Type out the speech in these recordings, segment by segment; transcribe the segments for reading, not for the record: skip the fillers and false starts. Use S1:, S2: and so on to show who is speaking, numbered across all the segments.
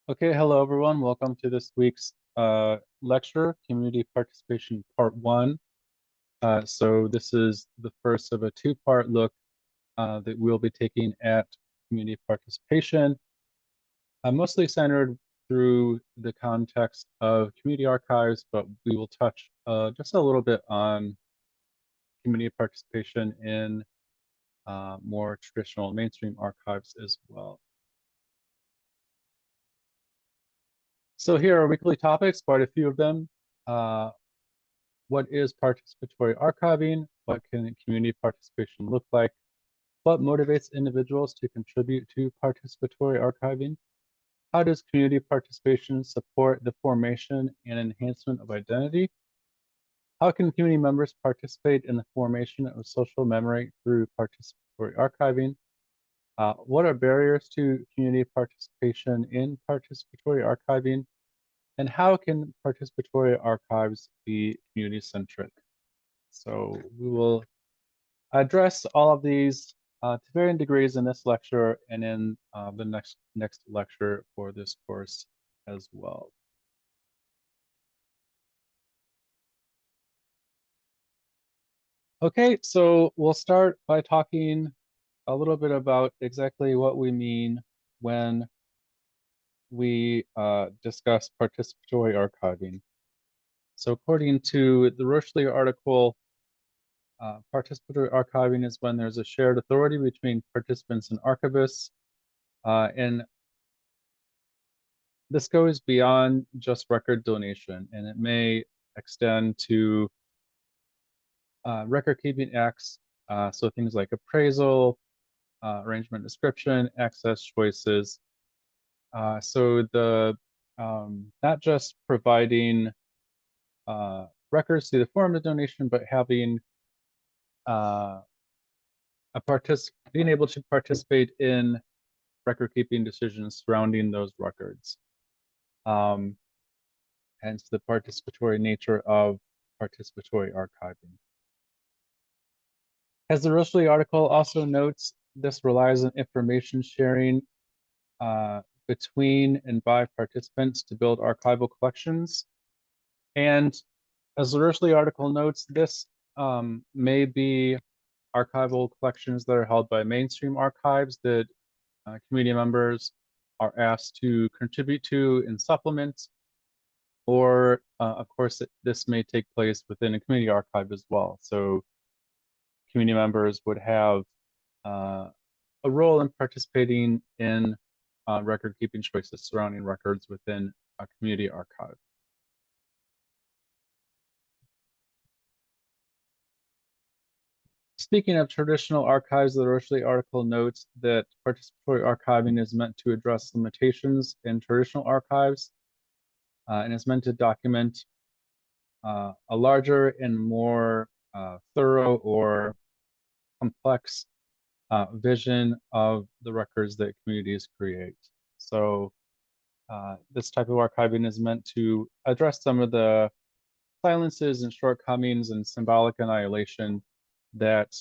S1: Okay, hello everyone. Welcome to this week's lecture, Community Participation Part 1. So this is the first of a two-part look that we'll be taking at community participation, mostly centered through the context of community archives, but we will touch just a little bit on community participation in more traditional mainstream archives as well. So here are weekly topics, quite a few of them. What is participatory archiving? What can community participation look like? What motivates individuals to contribute to participatory archiving? How does community participation support the formation and enhancement of identity? How can community members participate in the formation of social memory through participatory archiving? What are barriers to community participation in participatory archiving? And how can participatory archives be community-centric? So we will address all of these to varying degrees in this lecture and in the next lecture for this course as well. Okay, so we'll start by talking a little bit about exactly what we mean when we discuss participatory archiving. So according to the Rochely article, participatory archiving is when there's a shared authority between participants and archivists, and this goes beyond just record donation, and it may extend to record keeping acts, so things like appraisal, arrangement description, access choices. So the not just providing records through the form of donation, but having being able to participate in record keeping decisions surrounding those records. Hence the participatory nature of participatory archiving. As the Rochely article also notes, this relies on information sharing between and by participants to build archival collections. And as the Rochely article notes, this may be archival collections that are held by mainstream archives that community members are asked to contribute to and supplement, or of course, this may take place within a community archive as well. So community members would have a role in participating in record keeping choices surrounding records within a community archive. Speaking of traditional archives, the Rochely article notes that participatory archiving is meant to address limitations in traditional archives and is meant to document a larger and more thorough or complex vision of the records that communities create. So this type of archiving is meant to address some of the silences and shortcomings and symbolic annihilation that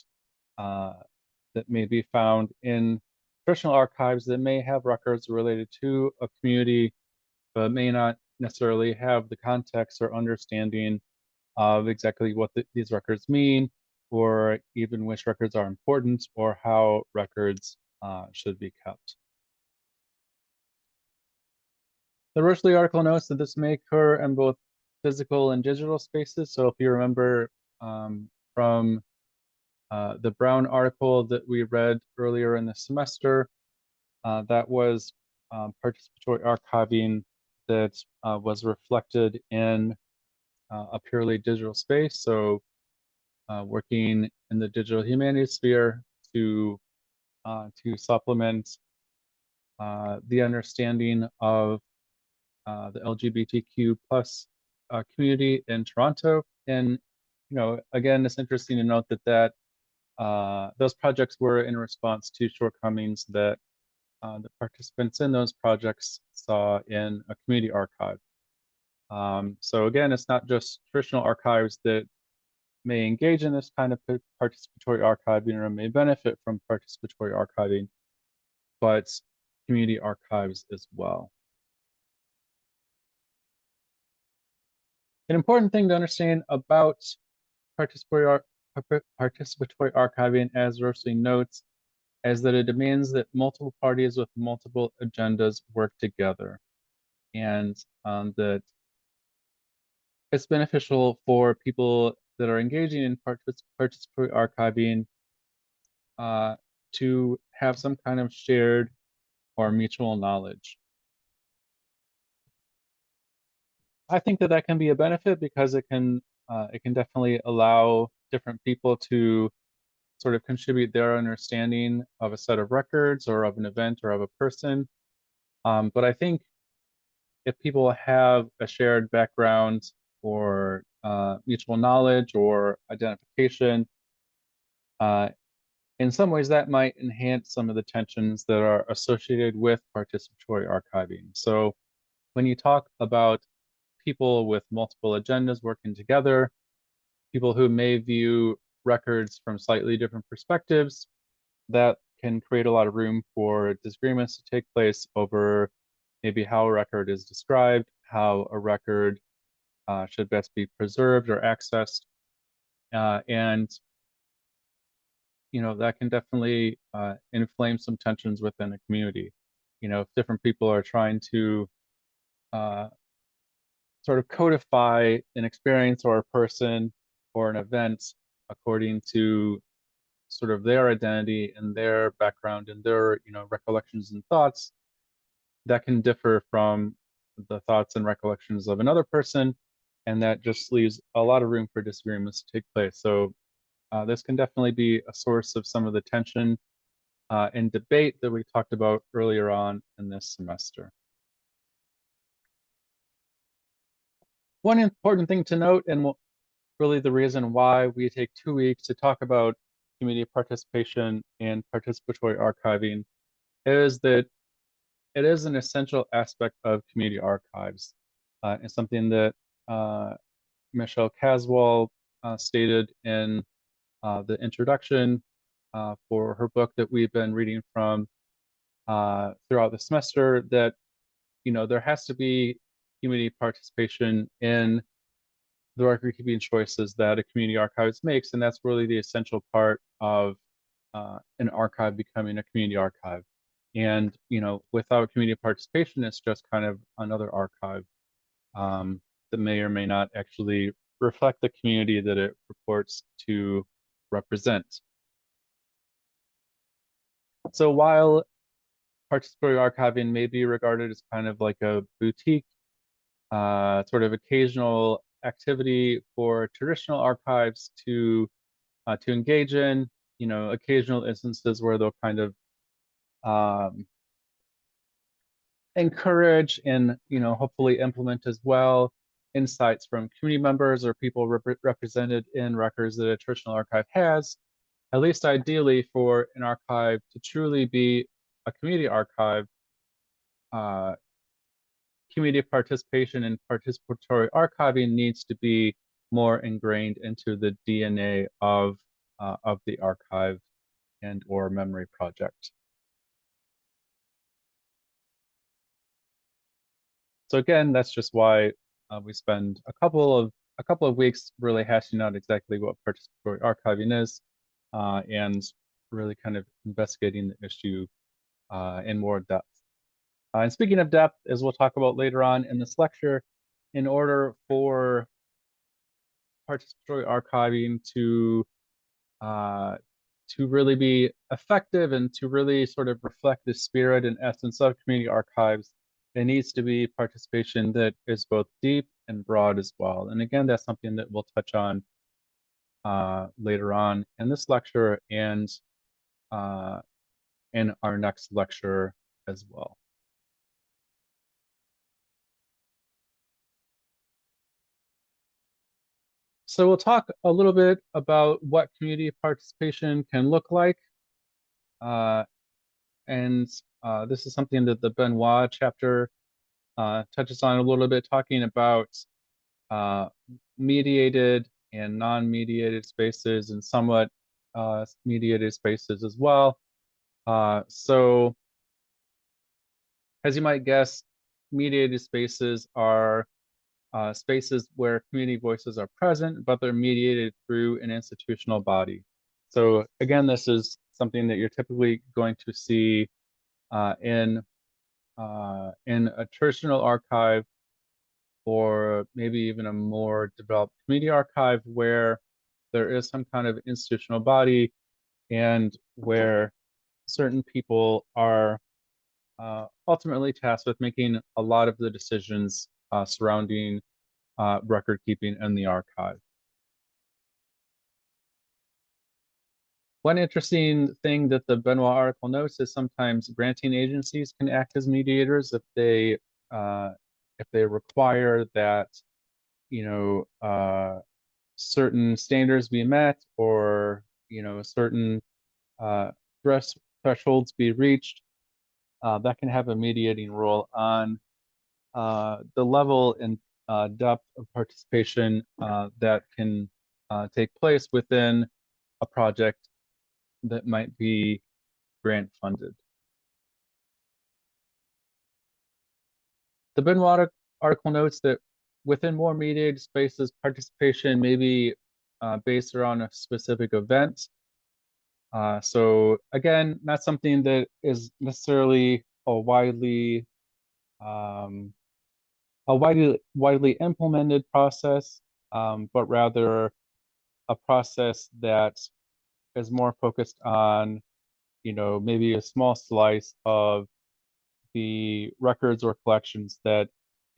S1: that may be found in traditional archives that may have records related to a community, but may not necessarily have the context or understanding of exactly what these records mean, or even which records are important, or how records should be kept. The Rochely article notes that this may occur in both physical and digital spaces. So if you remember from the Brown article that we read earlier in the semester, that was participatory archiving that was reflected in a purely digital space. So working in the digital humanities sphere to supplement the understanding of the LGBTQ plus community in Toronto. And again, it's interesting to note that those projects were in response to shortcomings that the participants in those projects saw in a community archive. So again, it's not just traditional archives that may engage in this kind of participatory archiving or may benefit from participatory archiving, but community archives as well. An important thing to understand about participatory, participatory archiving, as Rosalie notes, is that it demands that multiple parties with multiple agendas work together, and that it's beneficial for people that are engaging in participatory archiving to have some kind of shared or mutual knowledge. I think that that can be a benefit because it can definitely allow different people to sort of contribute their understanding of a set of records or of an event or of a person. But I think if people have a shared background or mutual knowledge or identification, uh, in some ways that might enhance some of the tensions that are associated with participatory archiving. So when you talk about people with multiple agendas working together, people who may view records from slightly different perspectives, that can create a lot of room for disagreements to take place over maybe how a record is described, how a record should best be preserved or accessed. And that can definitely inflame some tensions within a community. If different people are trying to uh, sort of codify an experience or a person or an event according to sort of their identity and their background and their recollections and thoughts, that can differ from the thoughts and recollections of another person, and that just leaves a lot of room for disagreements to take place. So this can definitely be a source of some of the tension and debate that we talked about earlier on in this semester. One important thing to note, and really the reason why we take 2 weeks to talk about community participation and participatory archiving, is that it is an essential aspect of community archives. It's something that Michelle Caswell stated in the introduction for her book that we've been reading from throughout the semester, that there has to be community participation in the record keeping choices that a community archives makes, and that's really the essential part of an archive becoming a community archive. And without community participation, it's just kind of another archive that may or may not actually reflect the community that it purports to represent. So while participatory archiving may be regarded as kind of like a boutique, sort of occasional activity for traditional archives to engage in, occasional instances where they'll kind of encourage and hopefully implement as well insights from community members or people represented in records that a traditional archive has. At least ideally, for an archive to truly be a community archive, community participation and participatory archiving needs to be more ingrained into the DNA of the archive and or memory project. So again, that's just why we spend a couple of weeks really hashing out exactly what participatory archiving is, and really kind of investigating the issue in more depth. And speaking of depth, as we'll talk about later on in this lecture, in order for participatory archiving to really be effective and to really sort of reflect the spirit and essence of community archives, there needs to be participation that is both deep and broad as well. And again, that's something that we'll touch on later on in this lecture and in our next lecture as well. So we'll talk a little bit about what community participation can look like. And this is something that the Benoit chapter touches on a little bit, talking about mediated and non-mediated spaces and somewhat mediated spaces as well. So as you might guess, mediated spaces are spaces where community voices are present, but they're mediated through an institutional body. So again, this is something that you're typically going to see in a traditional archive, or maybe even a more developed community archive, where there is some kind of institutional body and where certain people are ultimately tasked with making a lot of the decisions surrounding record keeping in the archive. One interesting thing that the Benoit article notes is sometimes granting agencies can act as mediators if they require that, you know, certain standards be met, or, you know, certain uh, thresholds be reached. That can have a mediating role on the level and depth of participation that can take place within a project that might be grant funded. The Benoit article notes that within more mediated spaces, participation may be based around a specific event. So again, not something that is necessarily um, a widely implemented process, but rather a process that is more focused on, you know, maybe a small slice of the records or collections that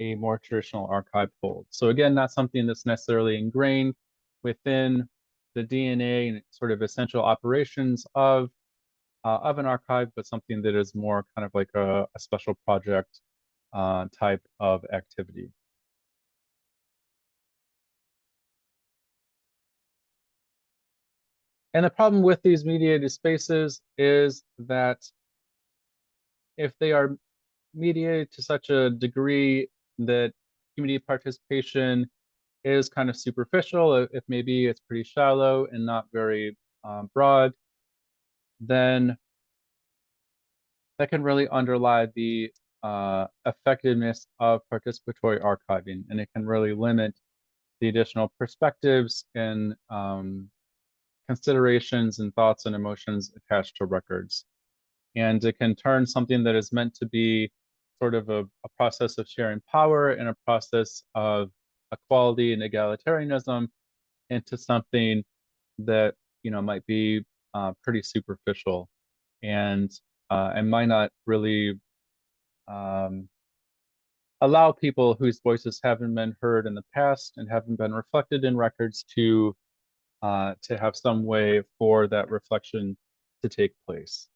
S1: a more traditional archive holds. So again, not something that's necessarily ingrained within the DNA and sort of essential operations of an archive, but something that is more kind of like a special project type of activity. And the problem with these mediated spaces is that if they are mediated to such a degree that community participation is kind of superficial, if maybe it's pretty shallow and not very broad, then that can really underlie the effectiveness of participatory archiving, and it can really limit the additional perspectives and considerations and thoughts and emotions attached to records. And it can turn something that is meant to be sort of a process of sharing power and a process of equality and egalitarianism into something that, you know, might be pretty superficial and might not really um, allow people whose voices haven't been heard in the past and haven't been reflected in records to have some way for that reflection to take place.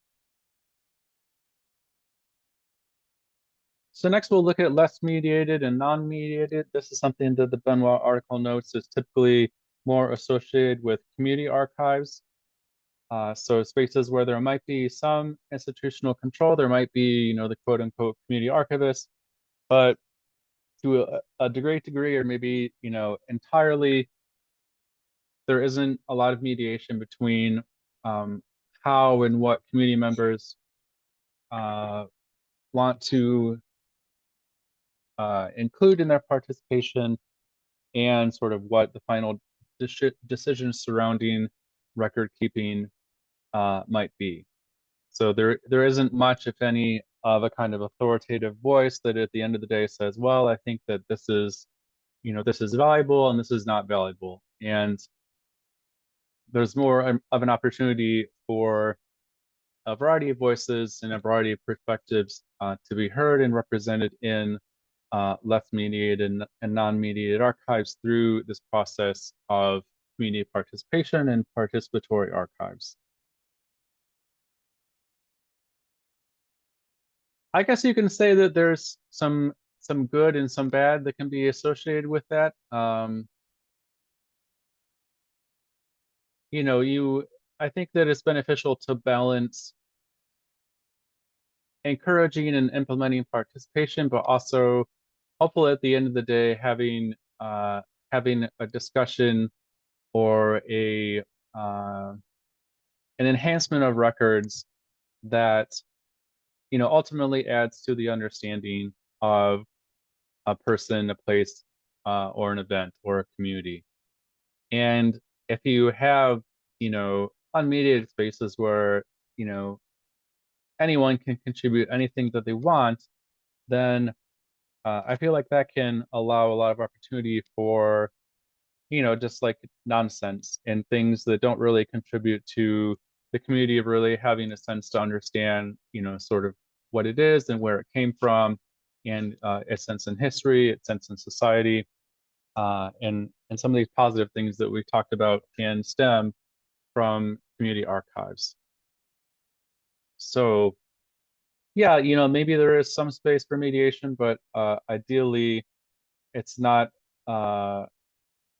S1: So next we'll look at less mediated and non-mediated. This is something that the Benoit article notes is typically more associated with community archives. So spaces where there might be some institutional control, there might be, you know, the quote unquote community archivist, but to a great degree, or maybe, you know, entirely, there isn't a lot of mediation between how and what community members uh, want to include in their participation, and sort of what the final decisions surrounding record keeping might be. So there isn't much, if any, of a kind of authoritative voice that at the end of the day says, well, I think that this is, you know, this is valuable and this is not valuable. And there's more of an opportunity for a variety of voices and a variety of perspectives to be heard and represented in less mediated and non-mediated archives through this process of community participation and participatory archives. I guess you can say that there's some good and some bad that can be associated with that. You know, I think that it's beneficial to balance encouraging and implementing participation, but also hopefully at the end of the day having a discussion or a an enhancement of records that, you know, ultimately adds to the understanding of a person, a place, or an event or a community. And if you have, unmediated spaces where, anyone can contribute anything that they want, then I feel like that can allow a lot of opportunity for, just like nonsense and things that don't really contribute to the community of really having a sense to understand, sort of what it is and where it came from, and its sense in history, its sense in society, and some of these positive things that we talked about can stem from community archives. So yeah, maybe there is some space for mediation, but ideally it's not uh,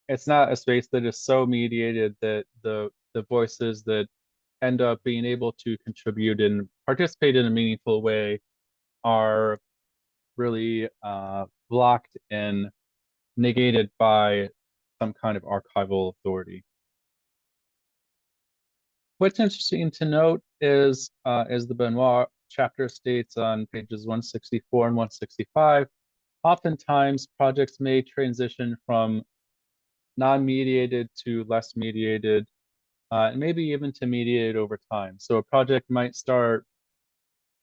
S1: it's not a space that is so mediated that the voices that end up being able to contribute and participate in a meaningful way are really blocked and negated by some kind of archival authority. What's interesting to note is, as the Benoit chapter states on pages 164 and 165, oftentimes projects may transition from non-mediated to less mediated, and maybe even to mediated over time. So a project might start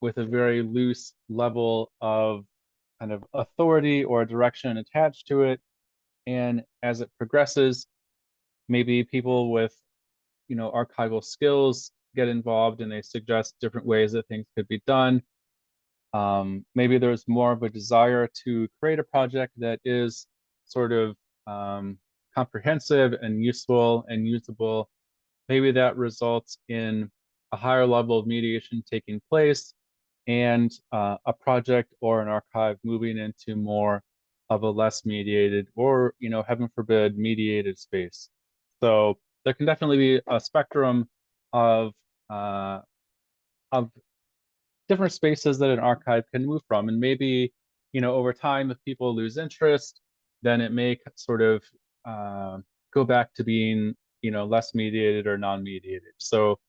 S1: with a very loose level of kind of authority or direction attached to it. And as it progresses, maybe people with, archival skills get involved and they suggest different ways that things could be done. Maybe there's more of a desire to create a project that is sort of comprehensive and useful and usable. Maybe that results in a higher level of mediation taking place and a project or an archive moving into more of a less mediated or, heaven forbid, mediated space. So there can definitely be a spectrum of uh, of different spaces that an archive can move from. And maybe, over time, if people lose interest, then it may sort of go back to being, less mediated or non-mediated. So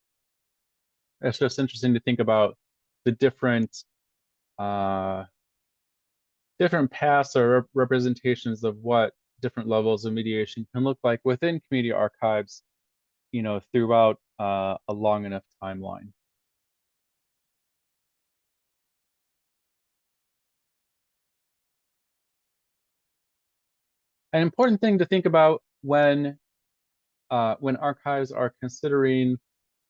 S1: it's just interesting to think about the uh, different paths or representations of what different levels of mediation can look like within community archives, throughout a long enough timeline. An important thing to think about when archives are considering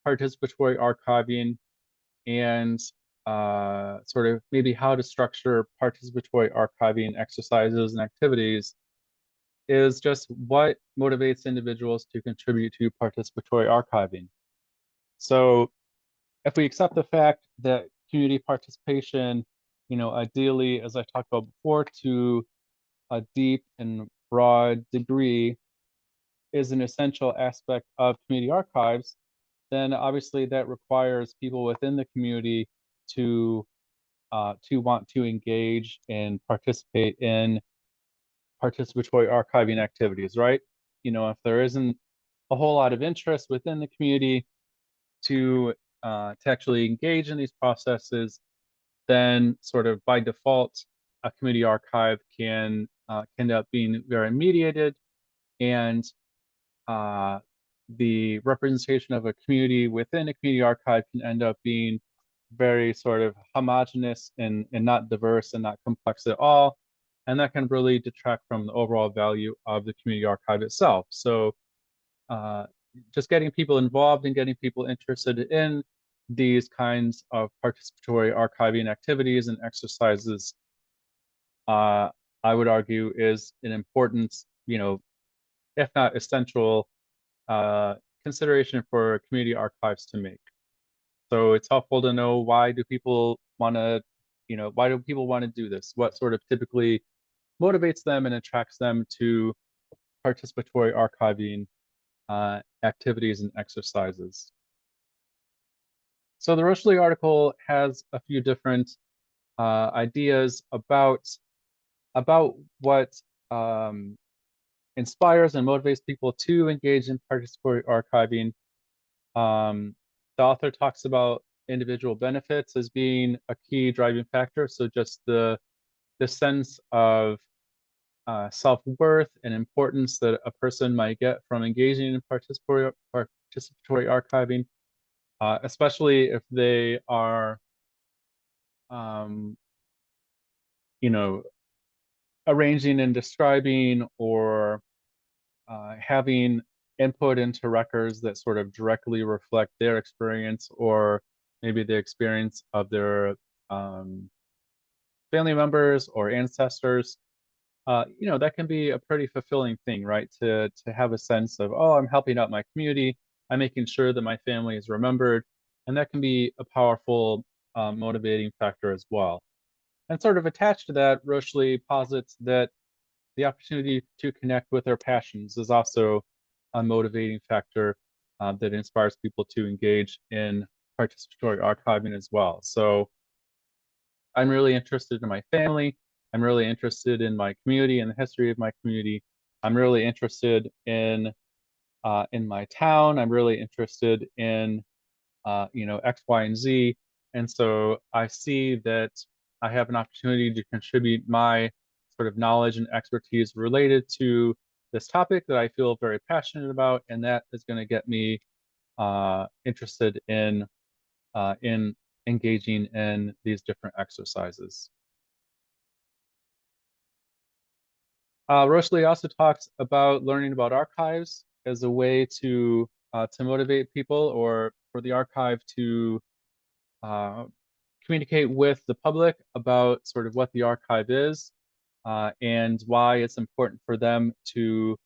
S1: participatory archiving and sort of maybe how to structure participatory archiving exercises and activities is just what motivates individuals to contribute to participatory archiving. So if we accept the fact that community participation, ideally, as I talked about before, to a deep and broad degree is an essential aspect of community archives, then obviously that requires people within the community to want to engage and participate in participatory archiving activities, right? If there isn't a whole lot of interest within the community to actually engage in these processes, then sort of by default, a community archive can end up being very mediated, and the representation of a community within a community archive can end up being very sort of homogenous and not diverse and not complex at all. And that can really detract from the overall value of the community archive itself. So uh, just getting people involved and getting people interested in these kinds of participatory archiving activities and exercises, I would argue, is an important, if not essential, uh, consideration for community archives to make. So it's helpful to know why do people want to, why do people want to do this? What sort of typically motivates them and attracts them to participatory archiving activities and exercises. So the Rochely article has a few different ideas about what inspires and motivates people to engage in participatory archiving. The author talks about individual benefits as being a key driving factor. So just the sense of self-worth and importance that a person might get from engaging in participatory archiving, especially if they are, um, you know, arranging and describing or having input into records that sort of directly reflect their experience or maybe the experience of their um, family members or ancestors. That can be a pretty fulfilling thing, right? To have a sense of, oh, I'm helping out my community, I'm making sure that my family is remembered, and that can be a powerful motivating factor as well. And sort of attached to that, Rochely posits that the opportunity to connect with their passions is also a motivating factor that inspires people to engage in participatory archiving as well. So I'm really interested in my family. I'm really interested in my community and the history of my community. I'm really interested in my town. I'm really interested in X, Y, and Z. And so I see that I have an opportunity to contribute my sort of knowledge and expertise related to this topic that I feel very passionate about, and that is going to get me interested in engaging in these different exercises. Rochely also talks about learning about archives as a way to motivate people or for the archive to uh, communicate with the public about sort of what the archive is and why it's important for them to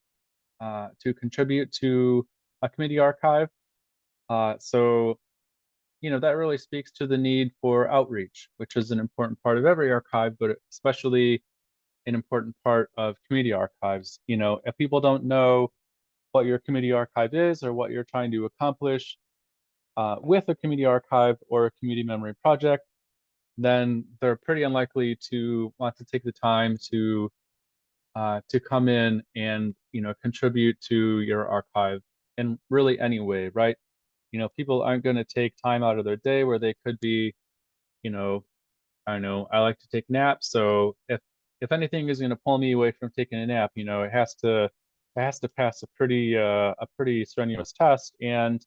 S1: contribute to a community archive. So that really speaks to the need for outreach, which is an important part of every archive, but especially an important part of community archives. If people don't know what your community archive is or what you're trying to accomplish with a community archive or a community memory project, then they're pretty unlikely to want to take the time to come in and contribute to your archive in really any way, right? People aren't going to take time out of their day where they could be, you know, I don't know, I like to take naps, so if anything is going to pull me away from taking a nap, it has to pass a pretty strenuous test. And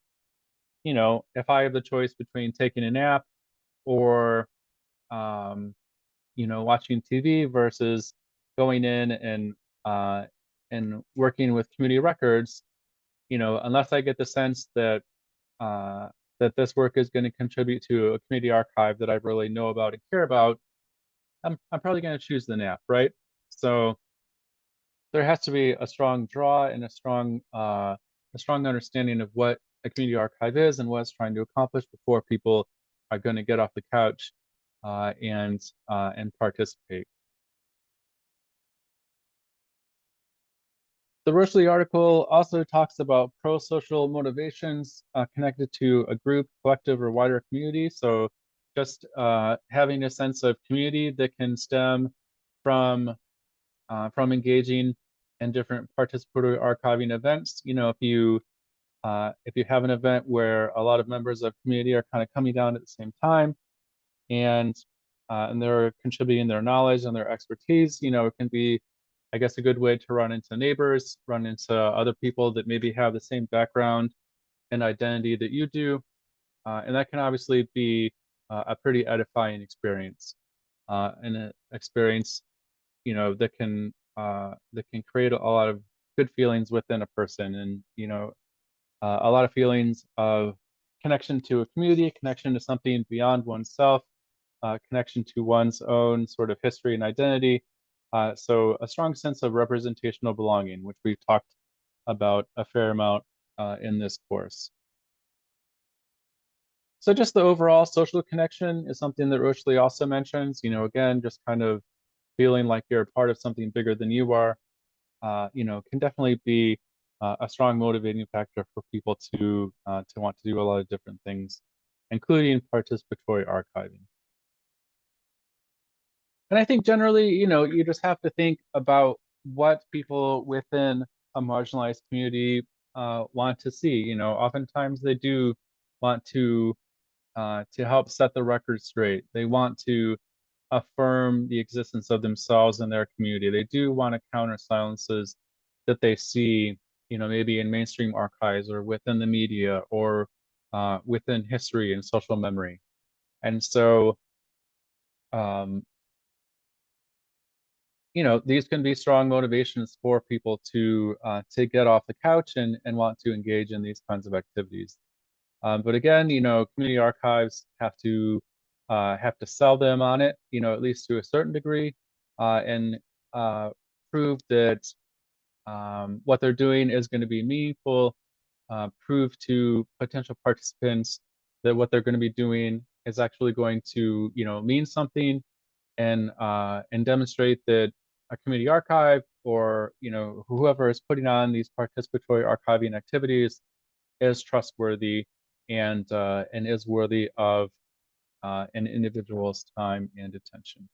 S1: if I have the choice between taking a nap or um, watching TV versus going in and working with community records, unless I get the sense uh, that this work is going to contribute to a community archive that I really know about and care about, I'm probably going to choose the nap, right? So there has to be a strong draw and a strong understanding of what a community archive is and what it's trying to accomplish before people are going to get off the couch and participate. The Rochely article also talks about pro-social motivations connected to a group, collective, or wider community. So just having a sense of community that can stem from engaging in different participatory archiving events. If you have an event where a lot of members of community are kind of coming down at the same time and they're contributing their knowledge and their expertise, it can be, I guess, a good way to run into neighbors, run into other people that maybe have the same background and identity that you do. And that can obviously be a pretty edifying experience and an experience, that can create a lot of good feelings within a person and, a lot of feelings of connection to a community, connection to something beyond oneself, connection to one's own sort of history and identity. So a strong sense of representational belonging, which we've talked about a fair amount in this course. So just the overall social connection is something that Rochely also mentions, again, just kind of feeling like you're a part of something bigger than you are, can definitely be a strong motivating factor for people to want to do a lot of different things, including participatory archiving. And I think generally, you just have to think about what people within a marginalized community want to see. Oftentimes they do want to help set the record straight. They want to affirm the existence of themselves and their community. They do want to counter silences that they see, maybe in mainstream archives or within the media or within history and social memory. And so, um, these can be strong motivations for people to get off the couch and want to engage in these kinds of activities. But again, community archives have to sell them on it, at least to a certain degree, and prove that what they're doing is going to be meaningful, prove to potential participants that what they're going to be doing is actually going to, mean something, and demonstrate that a community archive or whoever is putting on these participatory archiving activities is trustworthy and is worthy of an individual's time and attention.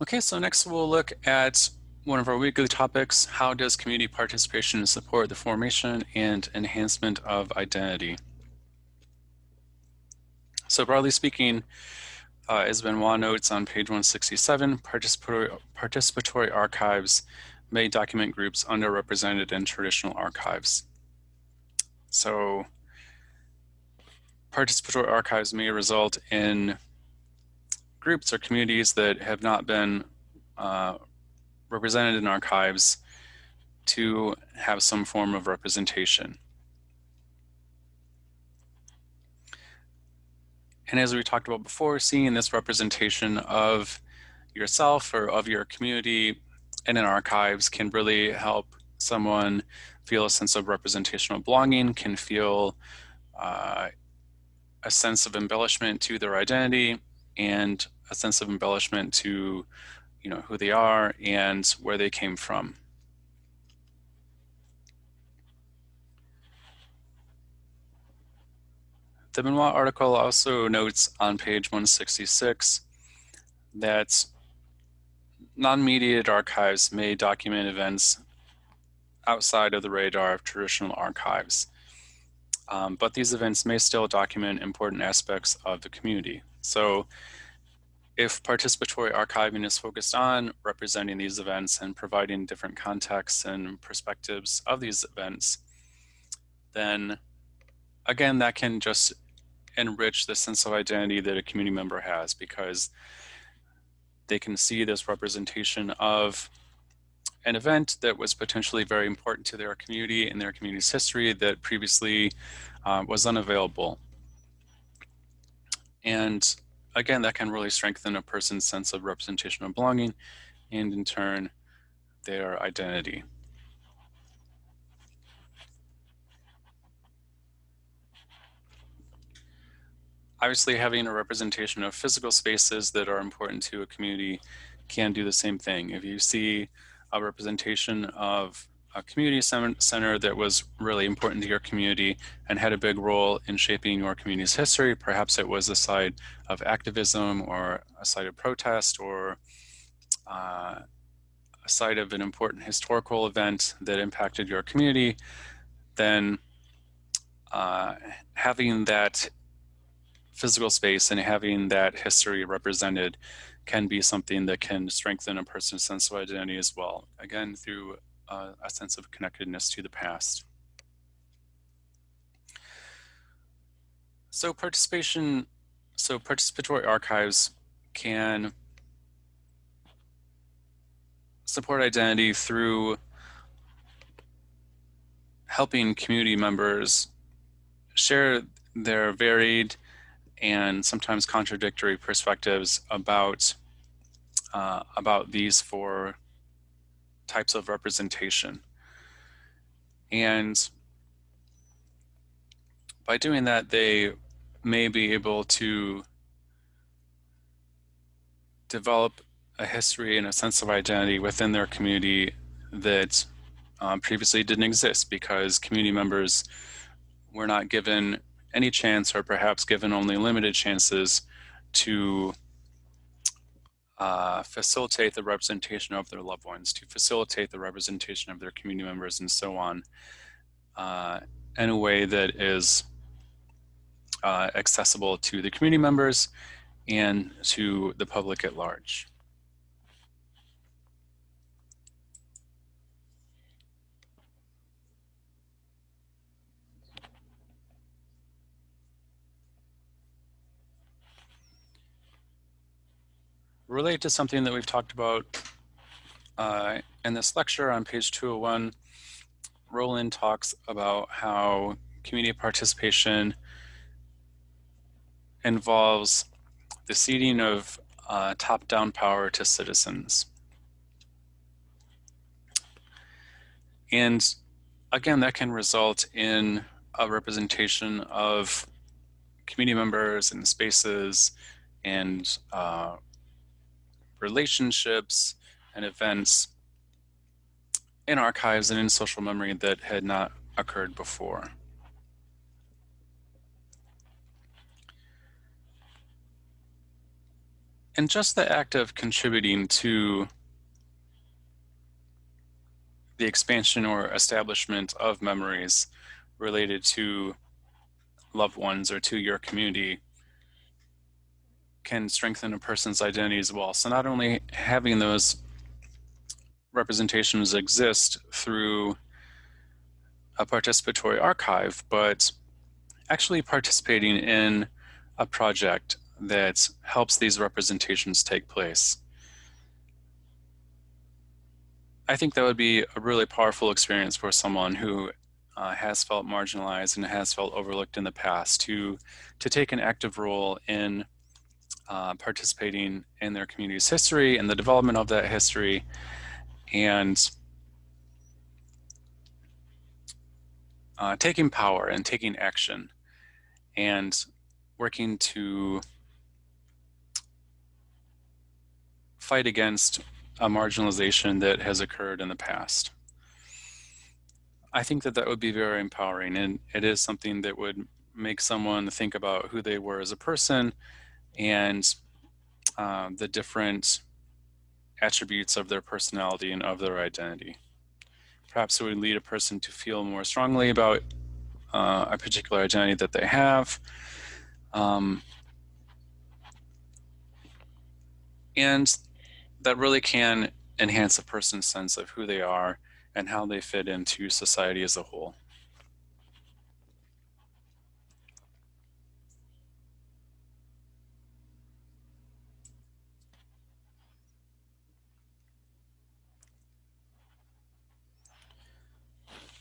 S2: Okay, so next we'll look at one of our weekly topics: how does community participation support the formation and enhancement of identity? So broadly speaking, as Benoit notes on page 167, participatory archives may document groups underrepresented in traditional archives. So participatory archives may result in groups or communities that have not been represented in archives to have some form of representation. And as we talked about before, seeing this representation of yourself or of your community in an archives can really help someone feel a sense of representational belonging, can feel a sense of embellishment to their identity and a sense of embellishment to who they are and where they came from. The Benoit article also notes on page 166 that non-mediated archives may document events outside of the radar of traditional archives, but these events may still document important aspects of the community. So if participatory archiving is focused on representing these events and providing different contexts and perspectives of these events, then again, that can just enrich the sense of identity that a community member has, because they can see this representation of an event that was potentially very important to their community and their community's history that previously was unavailable. And again, that can really strengthen a person's sense of representational belonging and in turn their identity. Obviously, having a representation of physical spaces that are important to a community can do the same thing. If you see a representation of a community center that was really important to your community and had a big role in shaping your community's history, perhaps it was a site of activism or a site of protest or a site of an important historical event that impacted your community, then having that physical space and having that history represented can be something that can strengthen a person's sense of identity as well, again, through a sense of connectedness to the past. So participatory archives can support identity through helping community members share their varied and sometimes contradictory perspectives about these four types of representation. And by doing that, they may be able to develop a history and a sense of identity within their community that previously didn't exist, because community members were not given any chance, or perhaps given only limited chances, to facilitate the representation of their loved ones, to facilitate the representation of their community members, and so on, in a way that is accessible to the community members and to the public at large. Related to something that we've talked about in this lecture on page 201, Roland talks about how community participation involves the ceding of top-down power to citizens. And again, that can result in a representation of community members and spaces and relationships and events in archives and in social memory that had not occurred before. And just the act of contributing to the expansion or establishment of memories related to loved ones or to your community can strengthen a person's identity as well. So not only having those representations exist through a participatory archive, but actually participating in a project that helps these representations take place. I think that would be a really powerful experience for someone who has felt marginalized and has felt overlooked in the past to take an active role in participating in their community's history and the development of that history, and taking power and taking action and working to fight against a marginalization that has occurred in the past. I think that that would be very empowering, and it is something that would make someone think about who they were as a person and the different attributes of their personality and of their identity. Perhaps it would lead a person to feel more strongly about a particular identity that they have. And that really can enhance a person's sense of who they are and how they fit into society as a whole.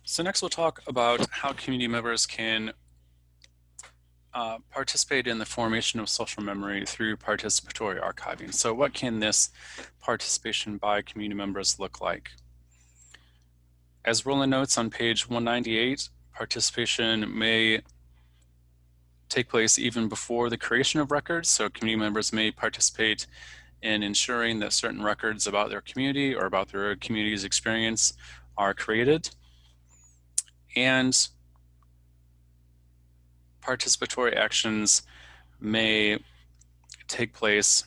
S2: So next we'll talk about how community members can participate in the formation of social memory through participatory archiving. So what can this participation by community members look like? As Roland notes on page 198, participation may take place even before the creation of records. So community members may participate in ensuring that certain records about their community or about their community's experience are created. And participatory actions may take place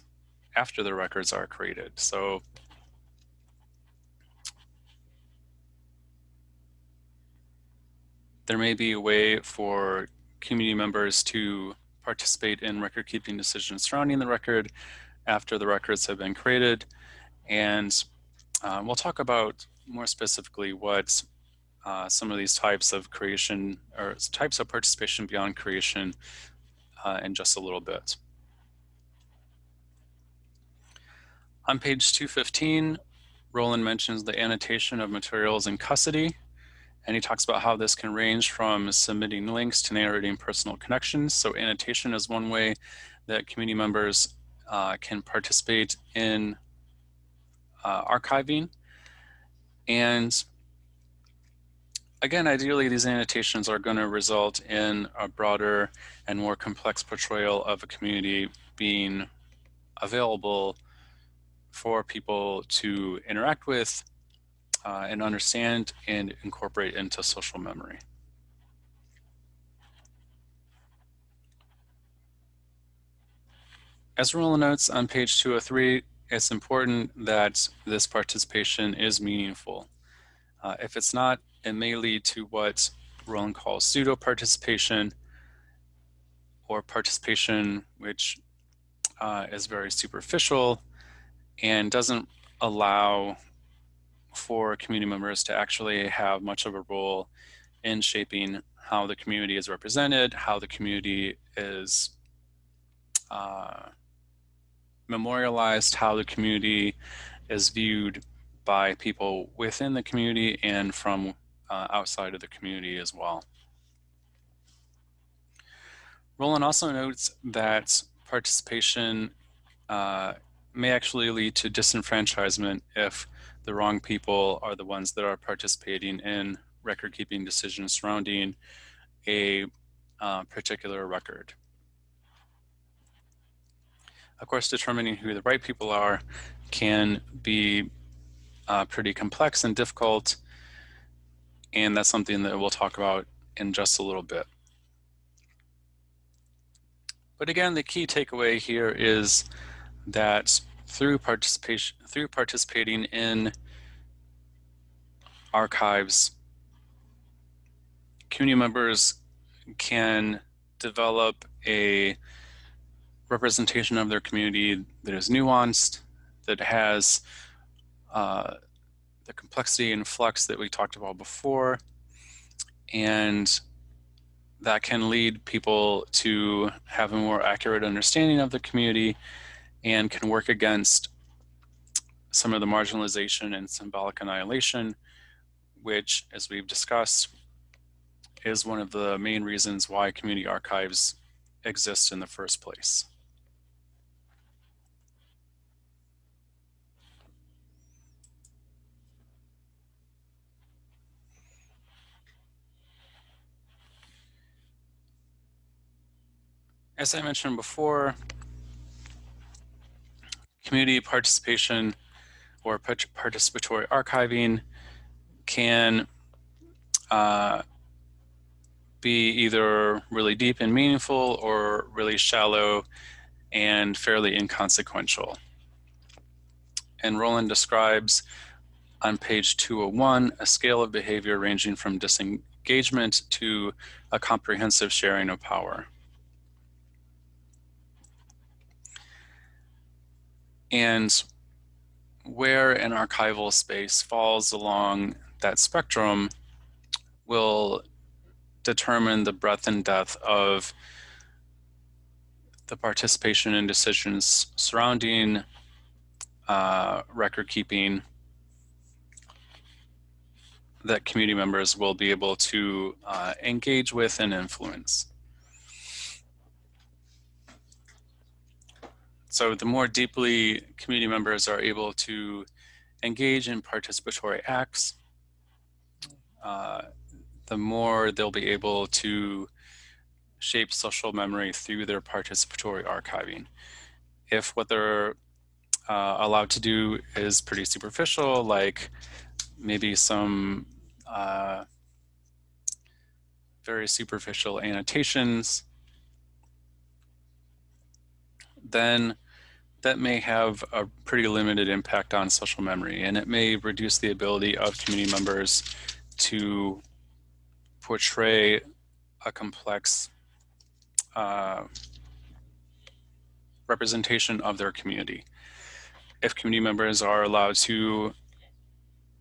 S2: after the records are created. So there may be a way for community members to participate in record keeping decisions surrounding the record after the records have been created. And we'll talk about more specifically what some of these types of creation or types of participation beyond creation in just a little bit. On page 215, Roland mentions the annotation of materials in custody, and he talks about how this can range from submitting links to narrating personal connections. So annotation is one way that community members can participate in archiving. And again, ideally, these annotations are going to result in a broader and more complex portrayal of a community being available for people to interact with and understand and incorporate into social memory. As Roland notes on page 203, it's important that this participation is meaningful. If it's not, it may lead to what Roland calls pseudo-participation, or participation which is very superficial and doesn't allow for community members to actually have much of a role in shaping how the community is represented, how the community is memorialized, how the community is viewed by people within the community and from outside of the community as well. Roland also notes that participation may actually lead to disenfranchisement if the wrong people are the ones that are participating in record-keeping decisions surrounding a particular record. Of course, determining who the right people are can be pretty complex and difficult, and that's something that we'll talk about in just a little bit. But again, the key takeaway here is that through participating in archives, community members can develop a representation of their community that is nuanced, that has the complexity and flux that we talked about before, and that can lead people to have a more accurate understanding of the community and can work against some of the marginalization and symbolic annihilation, which, as we've discussed, is one of the main reasons why community archives exist in the first place. As I mentioned before, community participation or participatory archiving can be either really deep and meaningful or really shallow and fairly inconsequential. And Roland describes on page 201 a scale of behavior ranging from disengagement to a comprehensive sharing of power. And where an archival space falls along that spectrum will determine the breadth and depth of the participation in decisions surrounding record keeping that community members will be able to engage with and influence. So the more deeply community members are able to engage in participatory acts, the more they'll be able to shape social memory through their participatory archiving. If what they're allowed to do is pretty superficial, like maybe some very superficial annotations, then that may have a pretty limited impact on social memory, and it may reduce the ability of community members to portray a complex representation of their community. If community members are allowed to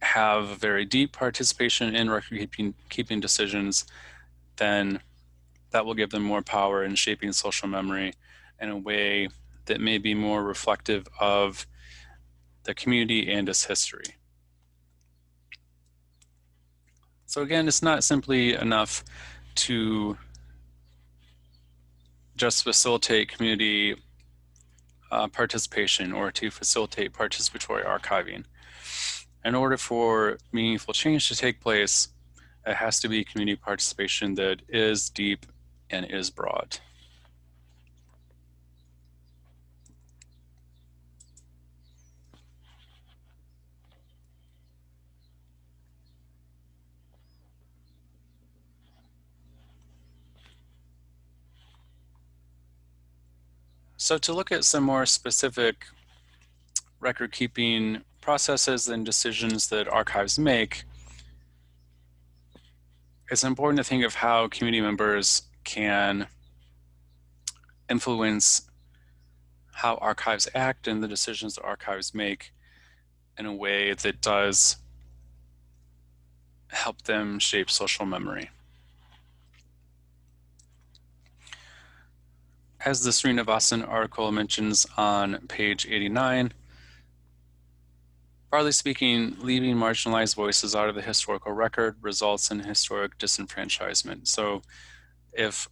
S2: have very deep participation in record-keeping decisions, then that will give them more power in shaping social memory in a way that may be more reflective of the community and its history. So again, it's not simply enough to just facilitate community participation or to facilitate participatory archiving. In order for meaningful change to take place, it has to be community participation that is deep and is broad. So to look at some more specific record keeping processes and decisions that archives make, it's important to think of how community members can influence how archives act and the decisions that archives make in a way that does help them shape social memory. As the Srinivasan article mentions on page 89, broadly speaking, leaving marginalized voices out of the historical record results in historic disenfranchisement. So if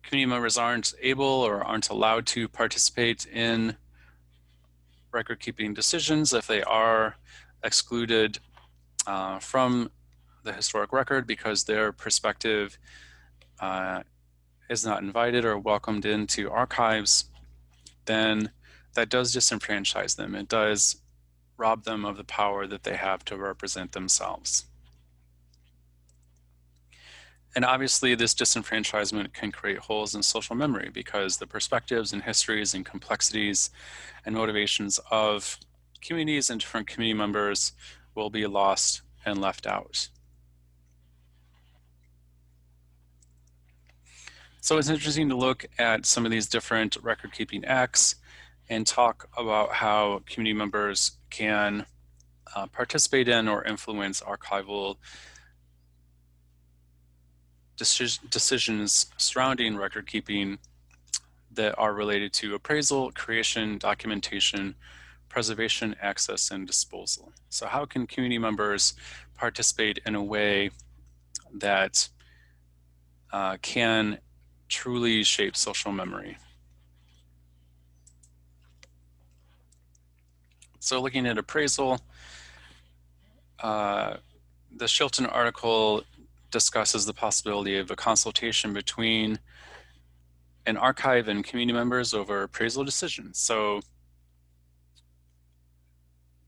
S2: community members aren't able or aren't allowed to participate in record keeping decisions, if they are excluded from the historic record because their perspective is not invited or welcomed into archives, then that does disenfranchise them. It does rob them of the power that they have to represent themselves. And obviously this disenfranchisement can create holes in social memory because the perspectives and histories and complexities and motivations of communities and different community members will be lost and left out. So it's interesting to look at some of these different record-keeping acts and talk about how community members can participate in or influence archival decisions surrounding record keeping that are related to appraisal, creation, documentation, preservation, access, and disposal. So how can community members participate in a way that can truly shape social memory? So looking at appraisal, the Shilton article discusses the possibility of a consultation between an archive and community members over appraisal decisions. So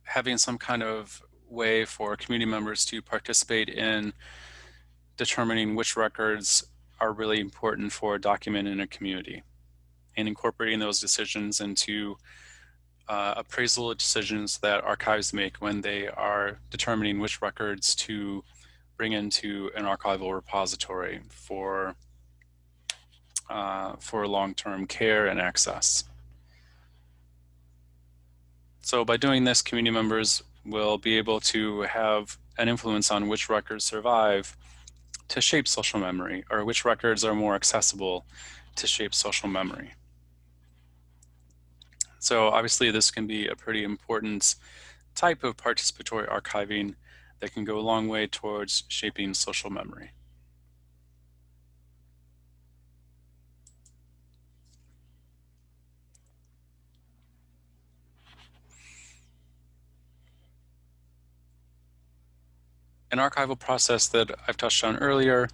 S2: having some kind of way for community members to participate in determining which records are really important for documenting a community and incorporating those decisions into appraisal decisions that archives make when they are determining which records to bring into an archival repository for long-term care and access. So by doing this, community members will be able to have an influence on which records survive to shape social memory, or which records are more accessible to shape social memory. So obviously this can be a pretty important type of participatory archiving that can go a long way towards shaping social memory. An archival process that I've touched on earlier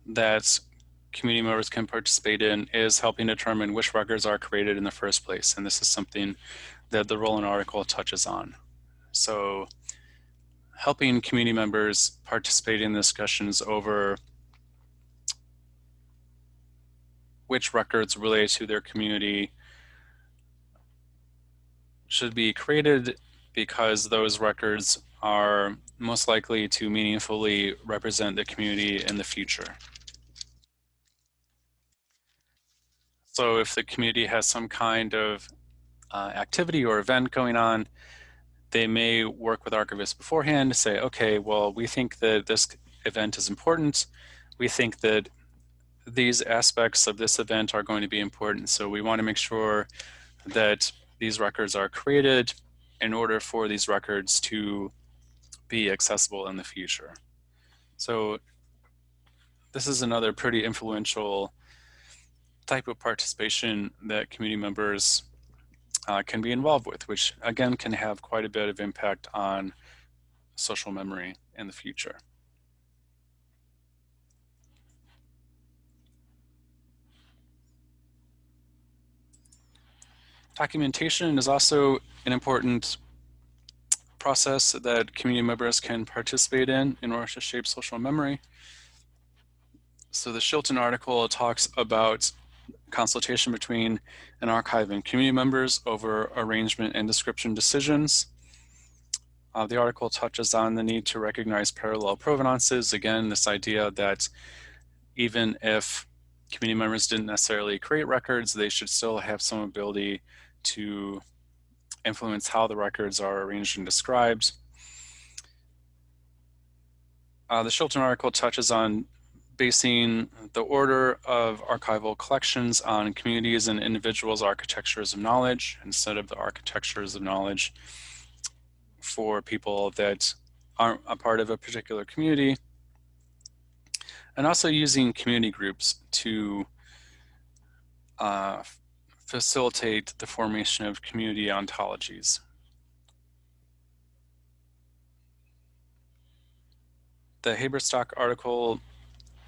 S2: that community members can participate in is helping determine which records are created in the first place. And this is something that the Rowland article touches on. So helping community members participate in discussions over which records related to their community should be created because those records are most likely to meaningfully represent the community in the future. So if the community has some kind of activity or event going on, they may work with archivists beforehand to say, okay, well, we think that this event is important. We think that these aspects of this event are going to be important. So we want to make sure that these records are created in order for these records to be accessible in the future. So this is another pretty influential type of participation that community members can be involved with, which again can have quite a bit of impact on social memory in the future. Documentation is also an important process that community members can participate in order to shape social memory. So the Shilton article talks about consultation between an archive and community members over arrangement and description decisions. The article touches on the need to recognize parallel provenances. Again, this idea that even if community members didn't necessarily create records, they should still have some ability to influence how the records are arranged and described. The Shilton article touches on basing the order of archival collections on communities and individuals' architectures of knowledge instead of the architectures of knowledge for people that aren't a part of a particular community. And also using community groups to facilitate the formation of community ontologies. The Haberstock article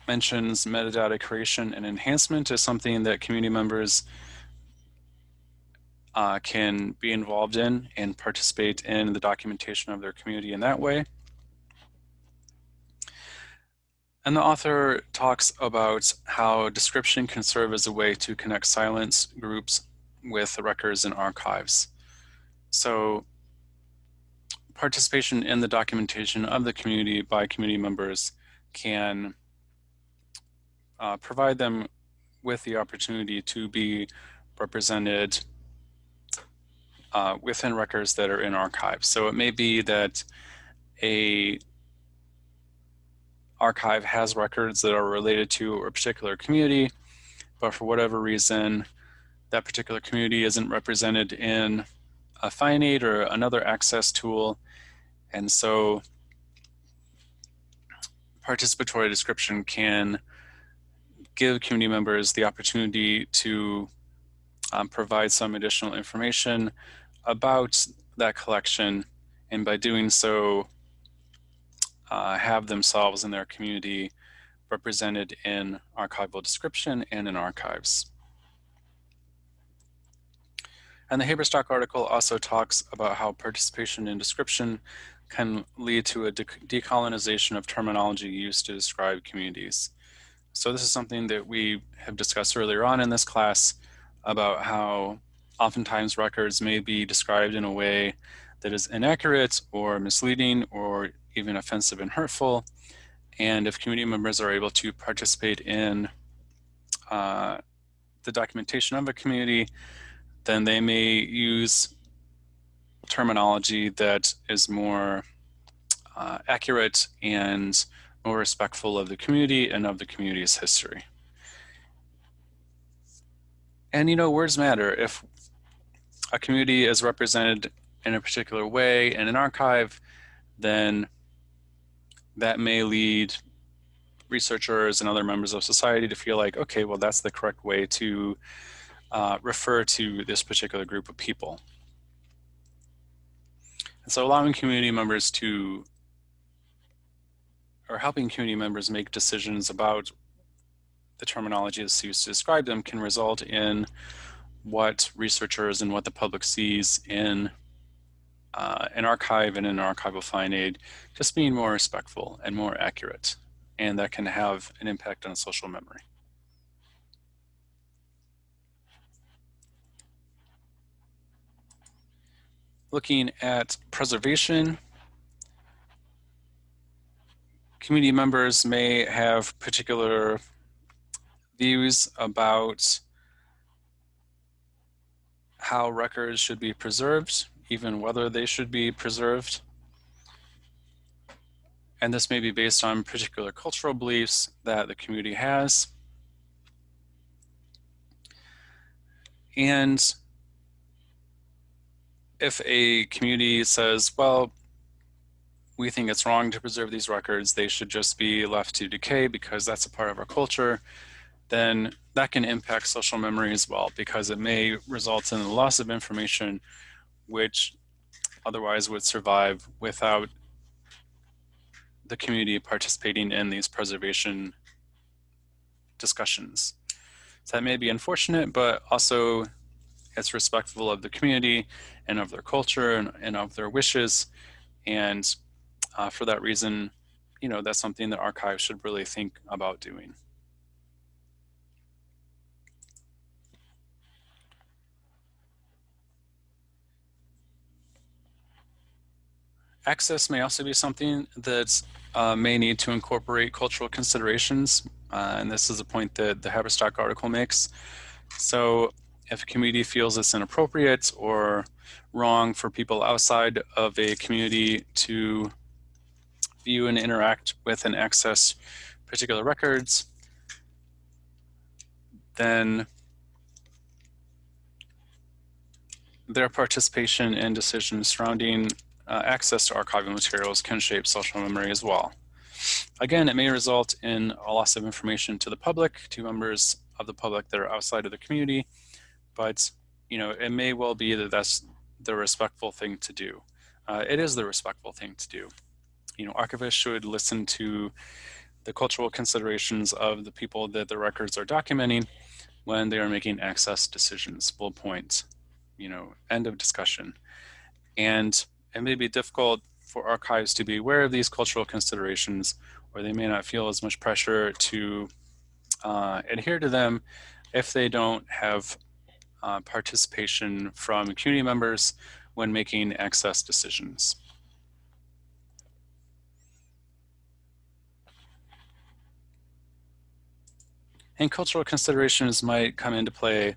S2: mentions metadata creation and enhancement as something that community members can be involved in and participate in the documentation of their community in that way. And the author talks about how description can serve as a way to connect silence groups with records and archives. So participation in the documentation of the community by community members can provide them with the opportunity to be represented within records that are in archives. So it may be that a archive has records that are related to a particular community, but for whatever reason, that particular community isn't represented in a FindAid or another access tool. And so participatory description can give community members the opportunity to provide some additional information about that collection, and by doing so, have themselves and their community represented in archival description and in archives. And the Haberstock article also talks about how participation in description can lead to a decolonization of terminology used to describe communities. So this is something that we have discussed earlier on in this class about how oftentimes records may be described in a way that is inaccurate or misleading or even offensive and hurtful. And if community members are able to participate in the documentation of a community, then they may use terminology that is more accurate and more respectful of the community and of the community's history. And you know, words matter. If a community is represented in a particular way in an archive, then that may lead researchers and other members of society to feel like, okay, well, that's the correct way to refer to this particular group of people. And so allowing community members to, or helping community members make decisions about the terminology that's used to describe them can result in what researchers and what the public sees in an archive and an archival FindAid just being more respectful and more accurate, and that can have an impact on social memory. Looking at preservation, community members may have particular views about how records should be preserved, even whether they should be preserved. And this may be based on particular cultural beliefs that the community has. And if a community says, well, we think it's wrong to preserve these records, they should just be left to decay because that's a part of our culture, then that can impact social memory as well, because it may result in the loss of information which otherwise would survive without the community participating in these preservation discussions. So that may be unfortunate, but also it's respectful of the community and of their culture and of their wishes. And for that reason, you know, that's something that archives should really think about doing. Access may also be something that may need to incorporate cultural considerations, and this is a point that the Haberstock article makes. So if a community feels it's inappropriate or wrong for people outside of a community to view and interact with and access particular records, then their participation in decisions surrounding access to archival materials can shape social memory as well. Again, it may result in a loss of information to the public, to members of the public that are outside of the community, but it may well be that that's the respectful thing to do. It is the respectful thing to do. Archivists should listen to the cultural considerations of the people that the records are documenting when they are making access decisions. Full point. End of discussion. And it may be difficult for archives to be aware of these cultural considerations, or they may not feel as much pressure to adhere to them if they don't have participation from community members when making access decisions. And cultural considerations might come into play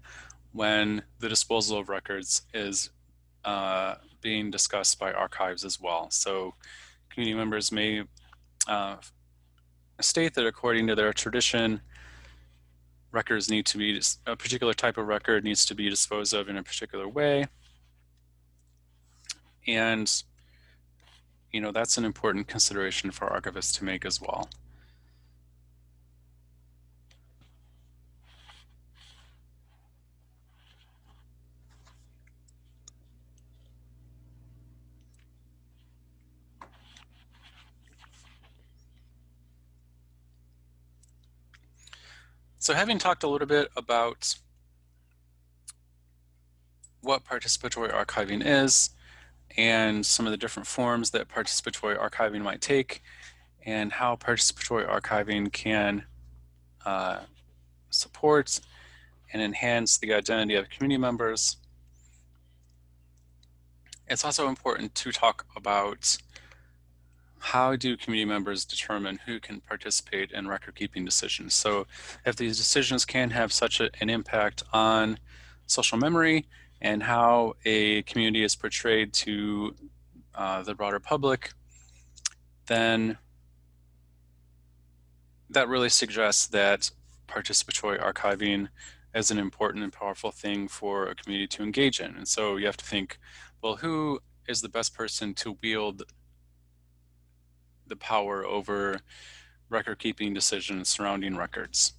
S2: when the disposal of records is being discussed by archives as well. So community members may state that according to their tradition, records need to be, a particular type of record needs to be disposed of in a particular way. And, that's an important consideration for archivists to make as well. So having talked a little bit about what participatory archiving is and some of the different forms that participatory archiving might take and how participatory archiving can support and enhance the identity of community members, it's also important to talk about how do community members determine who can participate in record-keeping decisions. So if these decisions can have such an impact on social memory and how a community is portrayed to the broader public, then that really suggests that participatory archiving is an important and powerful thing for a community to engage in. And so you have to think, well, who is the best person to wield the power over record-keeping decisions surrounding records?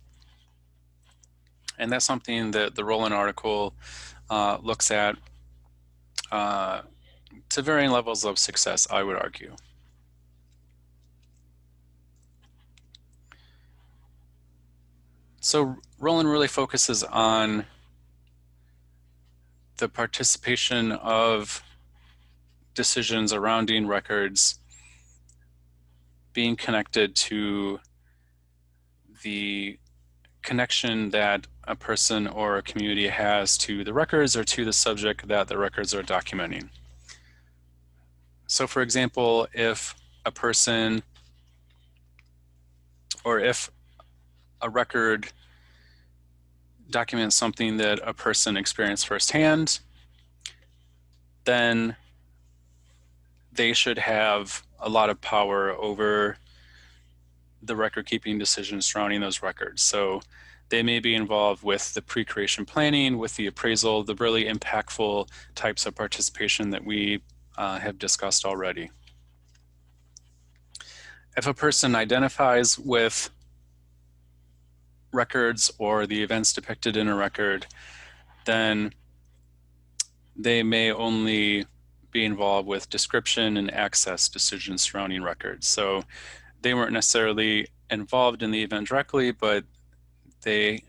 S2: And that's something that the Roland article looks at to varying levels of success, I would argue. So Roland really focuses on the participation of decisions surrounding records being connected to the connection that a person or a community has to the records or to the subject that the records are documenting. So for example, if a person or if a record documents something that a person experienced firsthand, then they should have a lot of power over the record-keeping decisions surrounding those records. So they may be involved with the pre-creation planning, with the appraisal, the really impactful types of participation that we have discussed already. If a person identifies with records or the events depicted in a record, then they may only be involved with description and access decisions surrounding records. So they weren't necessarily involved in the event directly, but they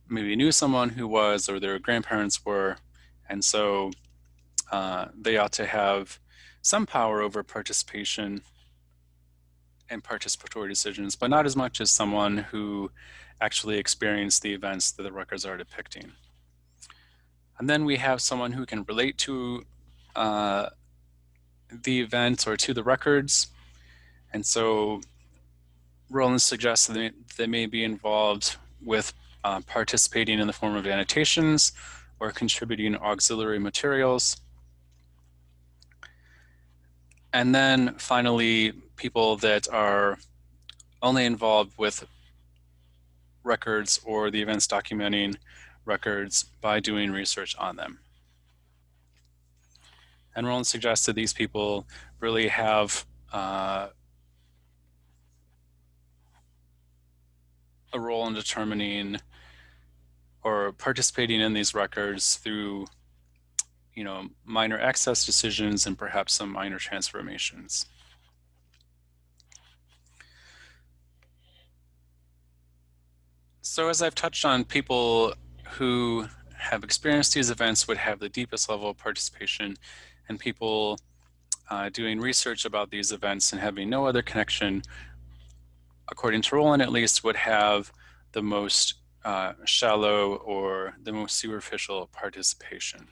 S2: maybe knew someone who was, or their grandparents were, and so they ought to have some power over participation and participatory decisions, but not as much as someone who actually experienced the events that the records are depicting. And then we have someone who can relate to the event or to the records. And so Roland suggests that they may be involved with participating in the form of annotations or contributing auxiliary materials. And then finally, people that are only involved with records or the events documenting records by doing research on them. And Roland suggests that these people really have a role in determining or participating in these records through, minor access decisions and perhaps some minor transformations. So as I've touched on, people who have experienced these events would have the deepest level of participation, and people doing research about these events and having no other connection, according to Roland at least, would have the most shallow or the most superficial participation.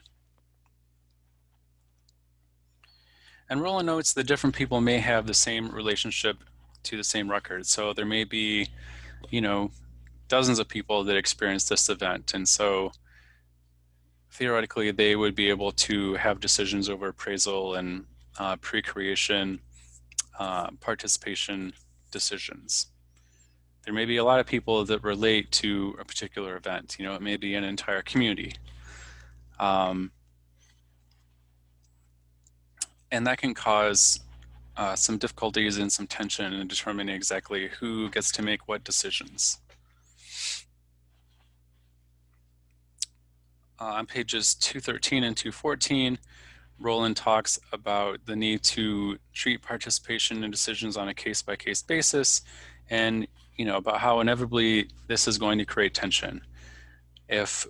S2: And Roland notes that different people may have the same relationship to the same record. So there may be, dozens of people that experience this event. And so theoretically, they would be able to have decisions over appraisal and pre-creation participation decisions. There may be a lot of people that relate to a particular event. It may be an entire community. And that can cause some difficulties and some tension in determining exactly who gets to make what decisions. On pages 213 and 214, Roland talks about the need to treat participation in decisions on a case-by-case basis, and about how inevitably this is going to create tension. If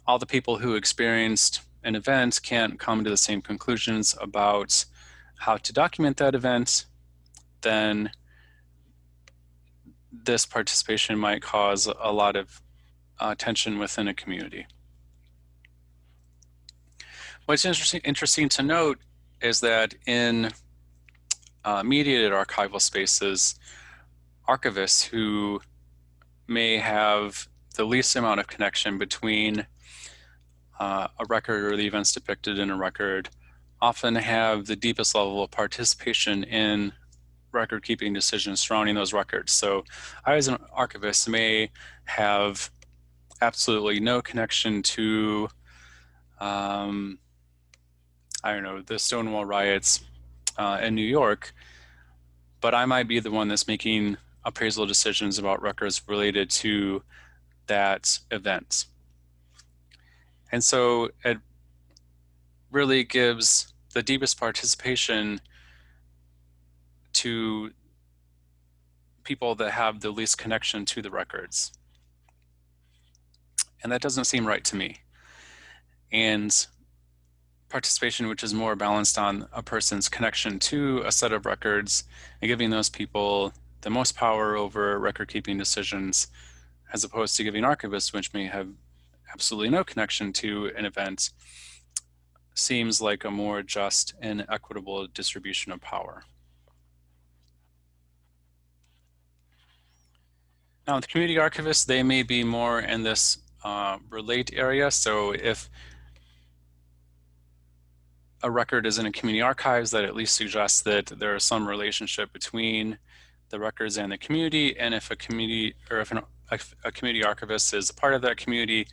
S2: all the people who experienced an event can't come to the same conclusions about how to document that event, then this participation might cause a lot of tension within a community. What's interesting to note is that in mediated archival spaces, archivists who may have the least amount of connection between a record or the events depicted in a record often have the deepest level of participation in record keeping decisions surrounding those records. So I, as an archivist, may have absolutely no connection to the Stonewall riots in New York, but I might be the one that's making appraisal decisions about records related to that event. And so it really gives the deepest participation to people that have the least connection to the records. And that doesn't seem right to me. And participation which is more balanced on a person's connection to a set of records and giving those people the most power over record keeping decisions, as opposed to giving archivists, which may have absolutely no connection to an event, seems like a more just and equitable distribution of power. Now, with community archivists, they may be more in this relate area. So if a record is in a community archives, that at least suggests that there is some relationship between the records and the community. And if a community, or if a community archivist is a part of that community,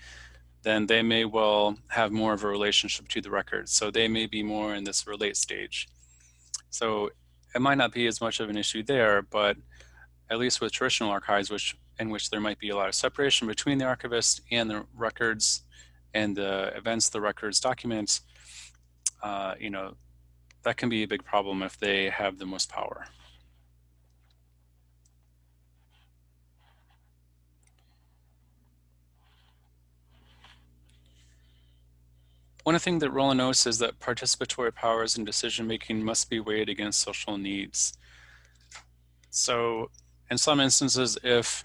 S2: then they may well have more of a relationship to the records. So they may be more in this relate stage. So it might not be as much of an issue there, but at least with traditional archives, in which there might be a lot of separation between the archivist and the records and the events the records document, that can be a big problem if they have the most power. One thing that Roland notes is that participatory powers in decision-making must be weighed against social needs. So in some instances, if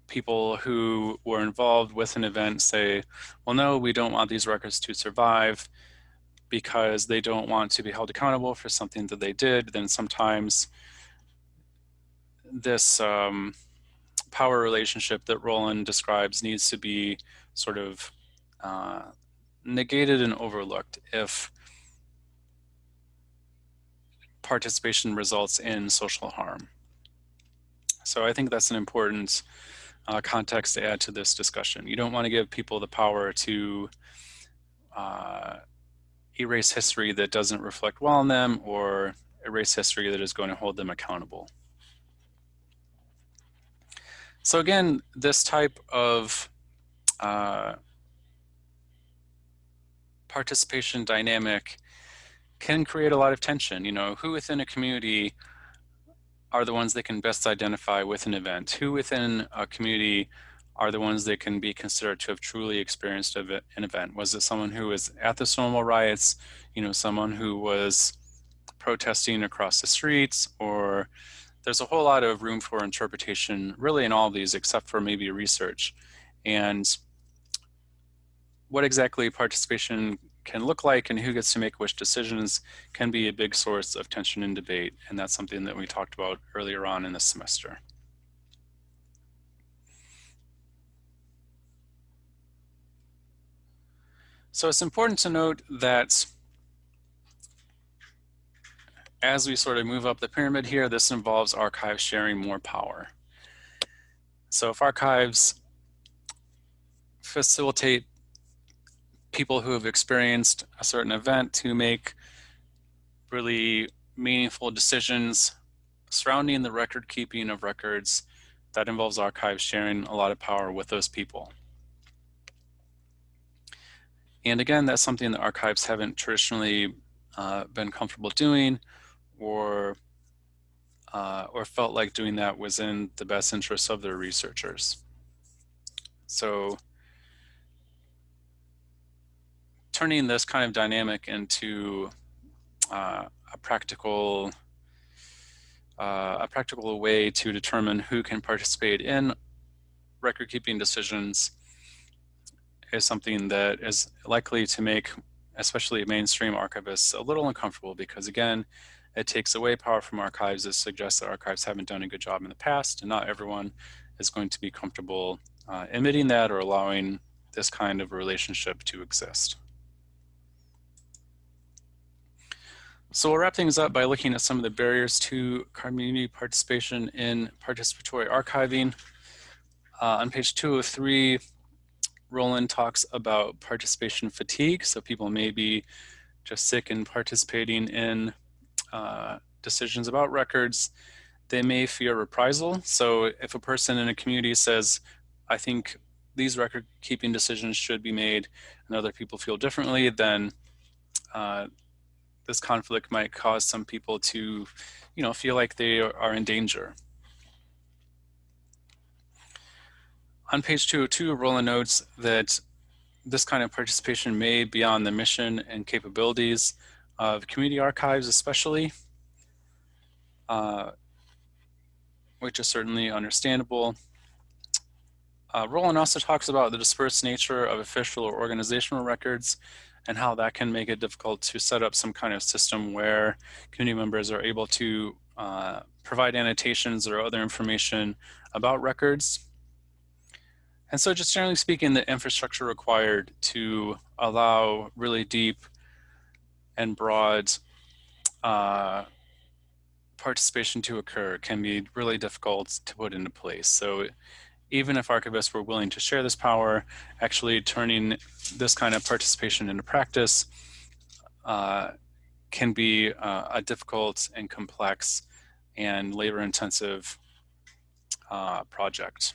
S2: people who were involved with an event say, well, no, we don't want these records to survive because they don't want to be held accountable for something that they did, then sometimes this power relationship that Roland describes needs to be sort of negated and overlooked if participation results in social harm. So I think that's an important context to add to this discussion. You don't want to give people the power to erase history that doesn't reflect well on them, or erase history that is going to hold them accountable. So again, this type of participation dynamic can create a lot of tension. You know, who within a community are the ones that can best identify with an event? Who within a community are the ones that can be considered to have truly experienced an event? Was it someone who was at the Stonewall riots, you know, someone who was protesting across the streets? Or there's a whole lot of room for interpretation really in all of these, except for maybe research. And what exactly participation can look like and who gets to make which decisions can be a big source of tension and debate. And that's something that we talked about earlier on in this semester. So it's important to note that as we sort of move up the pyramid here, this involves archives sharing more power. So if archives facilitate people who have experienced a certain event to make really meaningful decisions surrounding the record keeping of records, that involves archives sharing a lot of power with those people. And again, that's something that archives haven't traditionally been comfortable doing, or felt like doing that was in the best interest of their researchers. So turning this kind of dynamic into a practical way to determine who can participate in record keeping decisions is something that is likely to make especially mainstream archivists a little uncomfortable, because again, it takes away power from archives. It suggests that archives haven't done a good job in the past, and not everyone is going to be comfortable admitting that or allowing this kind of relationship to exist. So we'll wrap things up by looking at some of the barriers to community participation in participatory archiving. On page 203, Roland talks about participation fatigue. So people may be just sick in participating in decisions about records. They may fear reprisal. So if a person in a community says, I think these record keeping decisions should be made, and other people feel differently, then this conflict might cause some people to, you know, feel like they are in danger. On page 202, Roland notes that this kind of participation may be beyond the mission and capabilities of community archives, especially, which is certainly understandable. Roland also talks about the dispersed nature of official or organizational records and how that can make it difficult to set up some kind of system where community members are able to provide annotations or other information about records. And so just generally speaking, the infrastructure required to allow really deep and broad participation to occur can be really difficult to put into place. So even if archivists were willing to share this power, actually turning this kind of participation into practice can be a difficult and complex and labor-intensive project.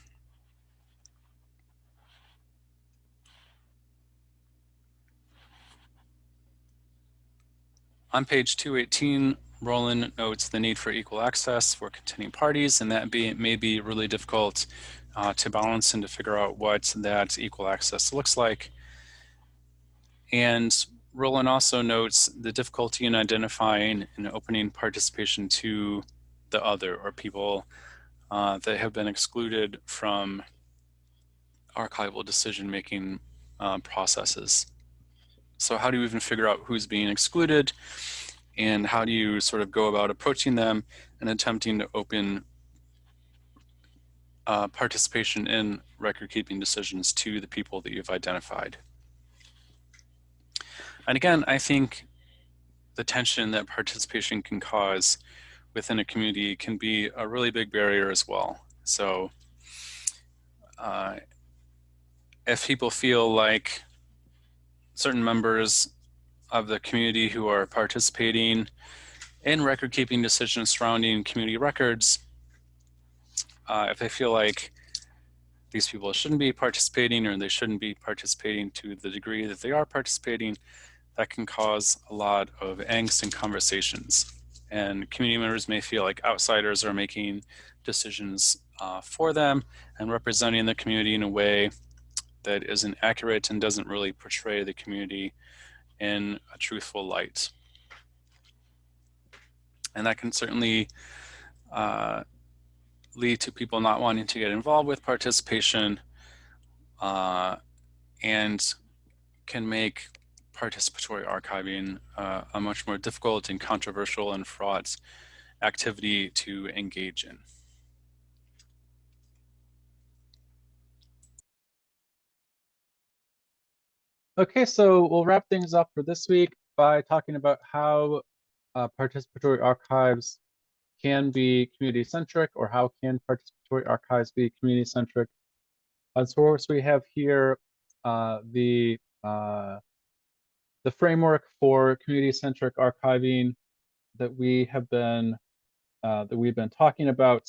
S2: On page 218, Roland notes the need for equal access for contending parties, and that may be really difficult to balance and to figure out what that equal access looks like. And Roland also notes the difficulty in identifying and opening participation to the other, or people that have been excluded from archival decision-making processes. So how do you even figure out who's being excluded, and how do you sort of go about approaching them and attempting to open participation in record keeping decisions to the people that you've identified? And again, I think the tension that participation can cause within a community can be a really big barrier as well. So if people feel like certain members of the community who are participating in record keeping decisions surrounding community records, if they feel like these people shouldn't be participating, or they shouldn't be participating to the degree that they are participating, that can cause a lot of angst in conversations. And community members may feel like outsiders are making decisions for them and representing the community in a way that isn't accurate and doesn't really portray the community in a truthful light. And that can certainly lead to people not wanting to get involved with participation, and can make participatory archiving a much more difficult and controversial and fraught activity to engage in.
S1: Okay, so we'll wrap things up for this week by talking about how participatory archives can be community-centric, or how can participatory archives be community-centric. Of course, we have here the framework for community-centric archiving that we've been talking about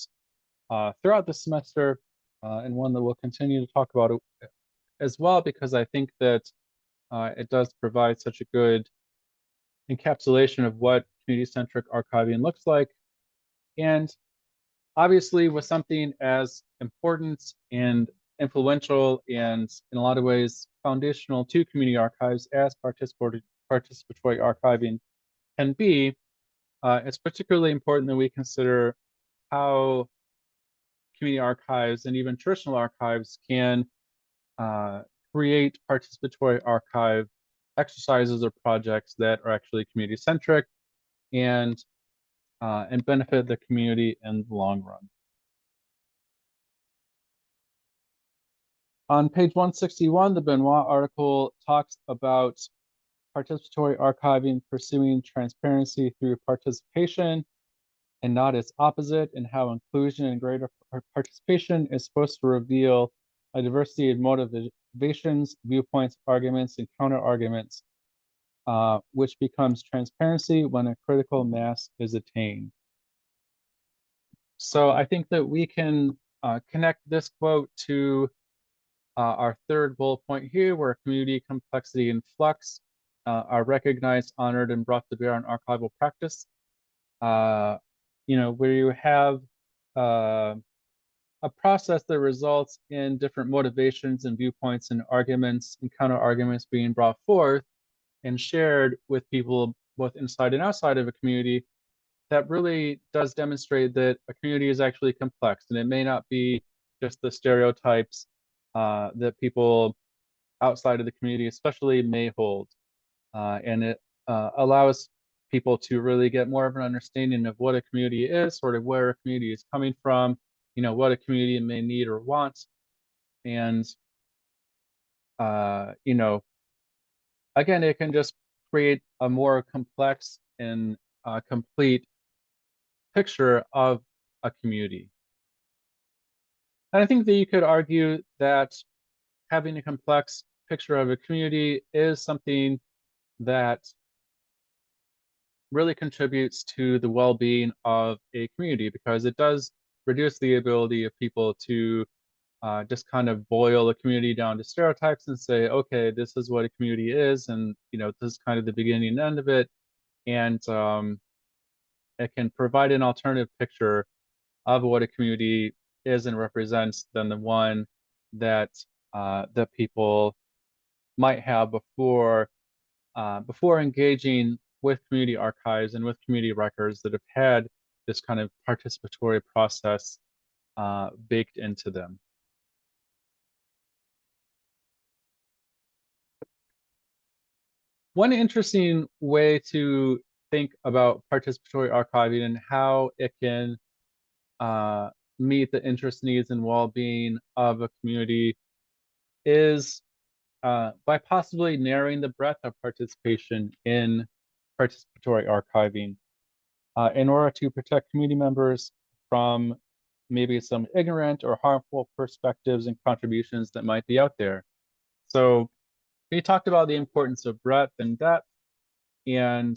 S1: throughout the semester, and one that we'll continue to talk about as well, because I think that it does provide such a good encapsulation of what community-centric archiving looks like. And obviously, with something as important and influential and in a lot of ways foundational to community archives as participatory archiving can be, it's particularly important that we consider how community archives and even traditional archives can create participatory archive exercises or projects that are actually community-centric and benefit the community in the long run. On page 161, the Benoit article talks about participatory archiving pursuing transparency through participation and not its opposite, and how inclusion and greater participation is supposed to reveal a diversity of motivations, viewpoints, arguments, and counter-arguments, which becomes transparency when a critical mass is attained. So I think that we can connect this quote to our third bullet point here, where community complexity and flux are recognized, honored, and brought to bear on archival practice. Where you have a process that results in different motivations and viewpoints and arguments and counter arguments being brought forth and shared with people both inside and outside of a community, that really does demonstrate that a community is actually complex, and it may not be just the stereotypes that people outside of the community especially may hold. And it allows people to really get more of an understanding of what a community is, sort of where a community is coming from, what a community may need or want. And, again, it can just create a more complex and complete picture of a community. And I think that you could argue that having a complex picture of a community is something that really contributes to the well-being of a community, because it does reduce the ability of people to just kind of boil a community down to stereotypes and say, okay, this is what a community is, and this is kind of the beginning and end of it. And it can provide an alternative picture of what a community is and represents than the one that that people might have before engaging with community archives and with community records that have had this kind of participatory process baked into them. one interesting way to think about participatory archiving and how it can meet the interest, needs, and well-being of a community is by possibly narrowing the breadth of participation in participatory archiving in order to protect community members from maybe some ignorant or harmful perspectives and contributions that might be out there. So we talked about the importance of breadth and depth and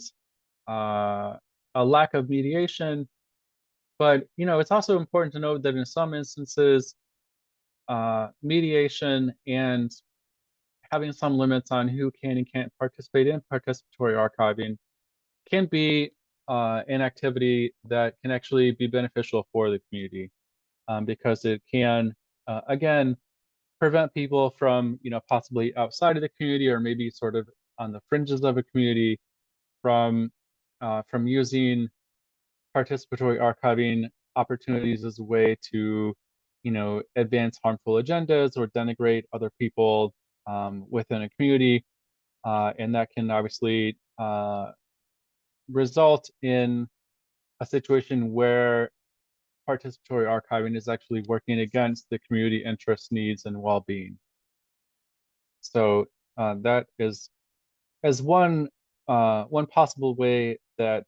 S1: a lack of mediation. But it's also important to note that in some instances, mediation and having some limits on who can and can't participate in participatory archiving can be an activity that can actually be beneficial for the community because it can, again, prevent people from, possibly outside of the community or maybe sort of on the fringes of a community from using participatory archiving opportunities as a way to, advance harmful agendas or denigrate other people within a community. And that can obviously result in a situation where participatory archiving is actually working against the community interests, needs, and well-being. So that is as one possible way that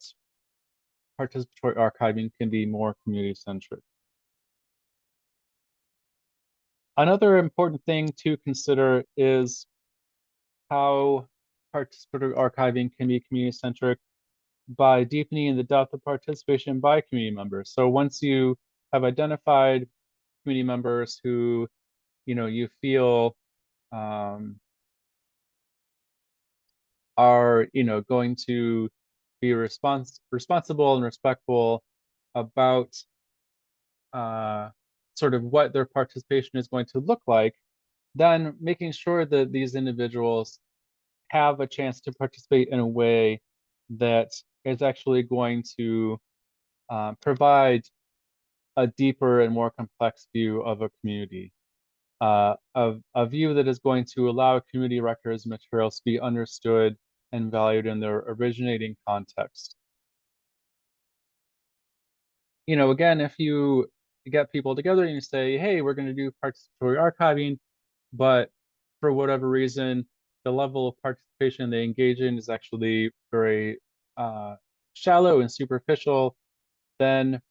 S1: participatory archiving can be more community-centric. Another important thing to consider is how participatory archiving can be community-centric by deepening the depth of participation by community members. So once you have identified community members who, you feel are, going to be responsible and respectful about sort of what their participation is going to look like, then making sure that these individuals have a chance to participate in a way that is actually going to provide a deeper and more complex view of a community, a view that is going to allow community records materials to be understood and valued in their originating context. Again, if you get people together and you say, hey, we're going to do participatory archiving, but for whatever reason, the level of participation they engage in is actually very shallow and superficial, then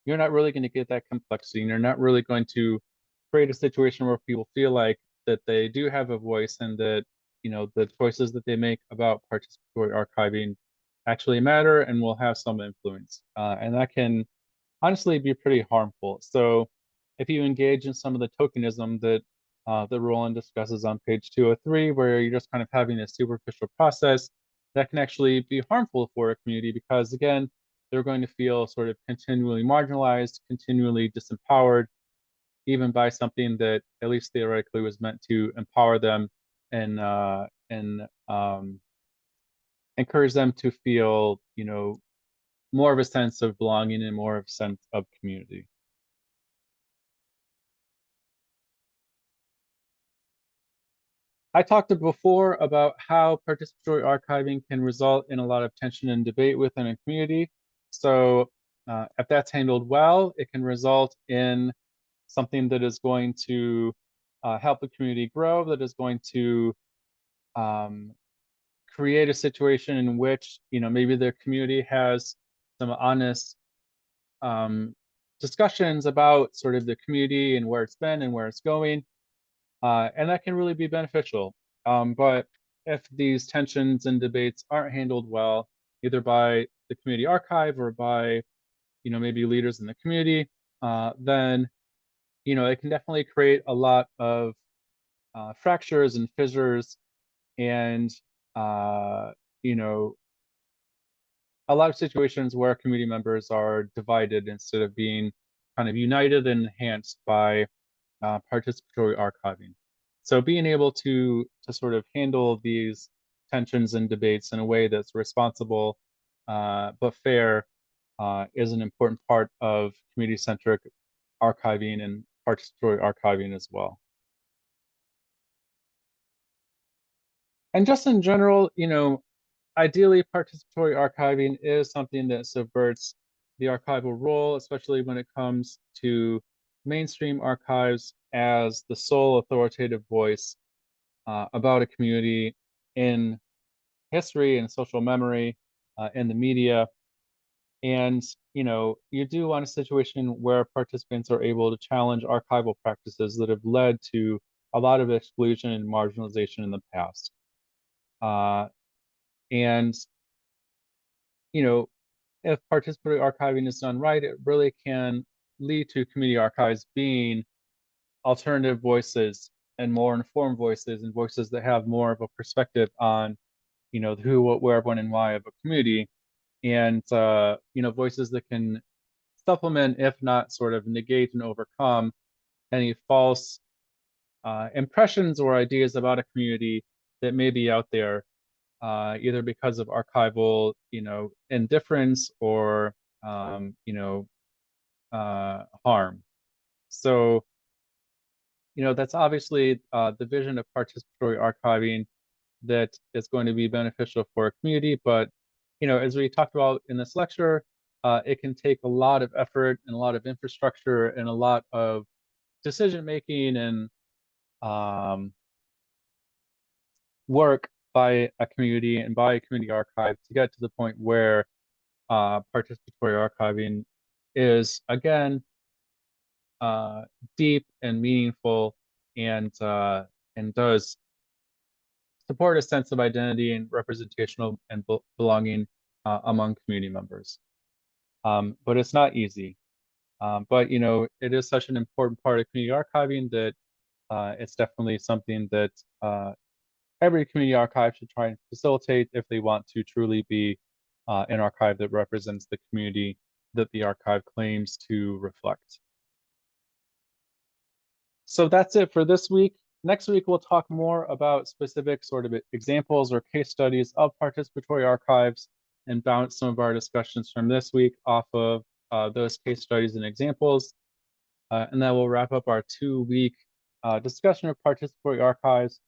S1: you're not really going to get that complexity. And you're not really going to create a situation where people feel like that they do have a voice and that, the choices that they make about participatory archiving actually matter and will have some influence. And that can honestly be pretty harmful. So if you engage in some of the tokenism that Roland discusses on page 203, where you're just kind of having a superficial process, that can actually be harmful for a community because, again, they're going to feel sort of continually marginalized, continually disempowered, even by something that at least theoretically was meant to empower them and encourage them to feel, more of a sense of belonging and more of a sense of community. I talked before about how participatory archiving can result in a lot of tension and debate within a community. So if that's handled well, it can result in something that is going to help the community grow, that is going to create a situation in which, maybe the community has some honest discussions about sort of the community and where it's been and where it's going. And that can really be beneficial. But if these tensions and debates aren't handled well, either by the community archive or by, maybe leaders in the community, then, it can definitely create a lot of fractures and fissures and, a lot of situations where community members are divided instead of being kind of united and enhanced by participatory archiving. So being able to sort of handle these tensions and debates in a way that's responsible but fair is an important part of community-centric archiving and participatory archiving as well. And just in general, ideally participatory archiving is something that subverts the archival role, especially when it comes to mainstream archives as the sole authoritative voice about a community in history and social memory, in the media. And, you do want a situation where participants are able to challenge archival practices that have led to a lot of exclusion and marginalization in the past. And, you know, if participatory archiving is done right, it really can lead to community archives being alternative voices and more informed voices and voices that have more of a perspective on, the who, what, where, when, and why of a community. And, voices that can supplement, if not sort of negate and overcome any false impressions or ideas about a community that may be out there, either because of archival, indifference or, harm. So, that's obviously the vision of participatory archiving that is going to be beneficial for a community. But, as we talked about in this lecture, it can take a lot of effort and a lot of infrastructure and a lot of decision making and work by a community and by a community archive to get to the point where participatory archiving is again deep and meaningful and does support a sense of identity and representational and belonging among community members. But it's not easy. But it is such an important part of community archiving that it's definitely something that every community archive should try and facilitate if they want to truly be an archive that represents the community that the archive claims to reflect. So that's it for this week. Next week, we'll talk more about specific sort of examples or case studies of participatory archives and bounce some of our discussions from this week off of those case studies and examples. And then we'll wrap up our 2-week discussion of participatory archives.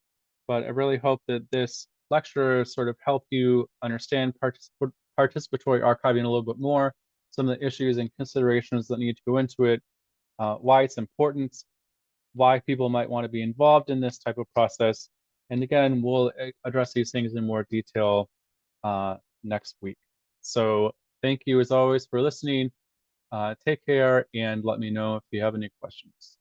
S1: But I really hope that this lecture sort of helped you understand participatory archiving a little bit more, some of the issues and considerations that need to go into it, why it's important, why people might want to be involved in this type of process. And again, we'll address these things in more detail next week. So thank you as always for listening. Take care and let me know if you have any questions.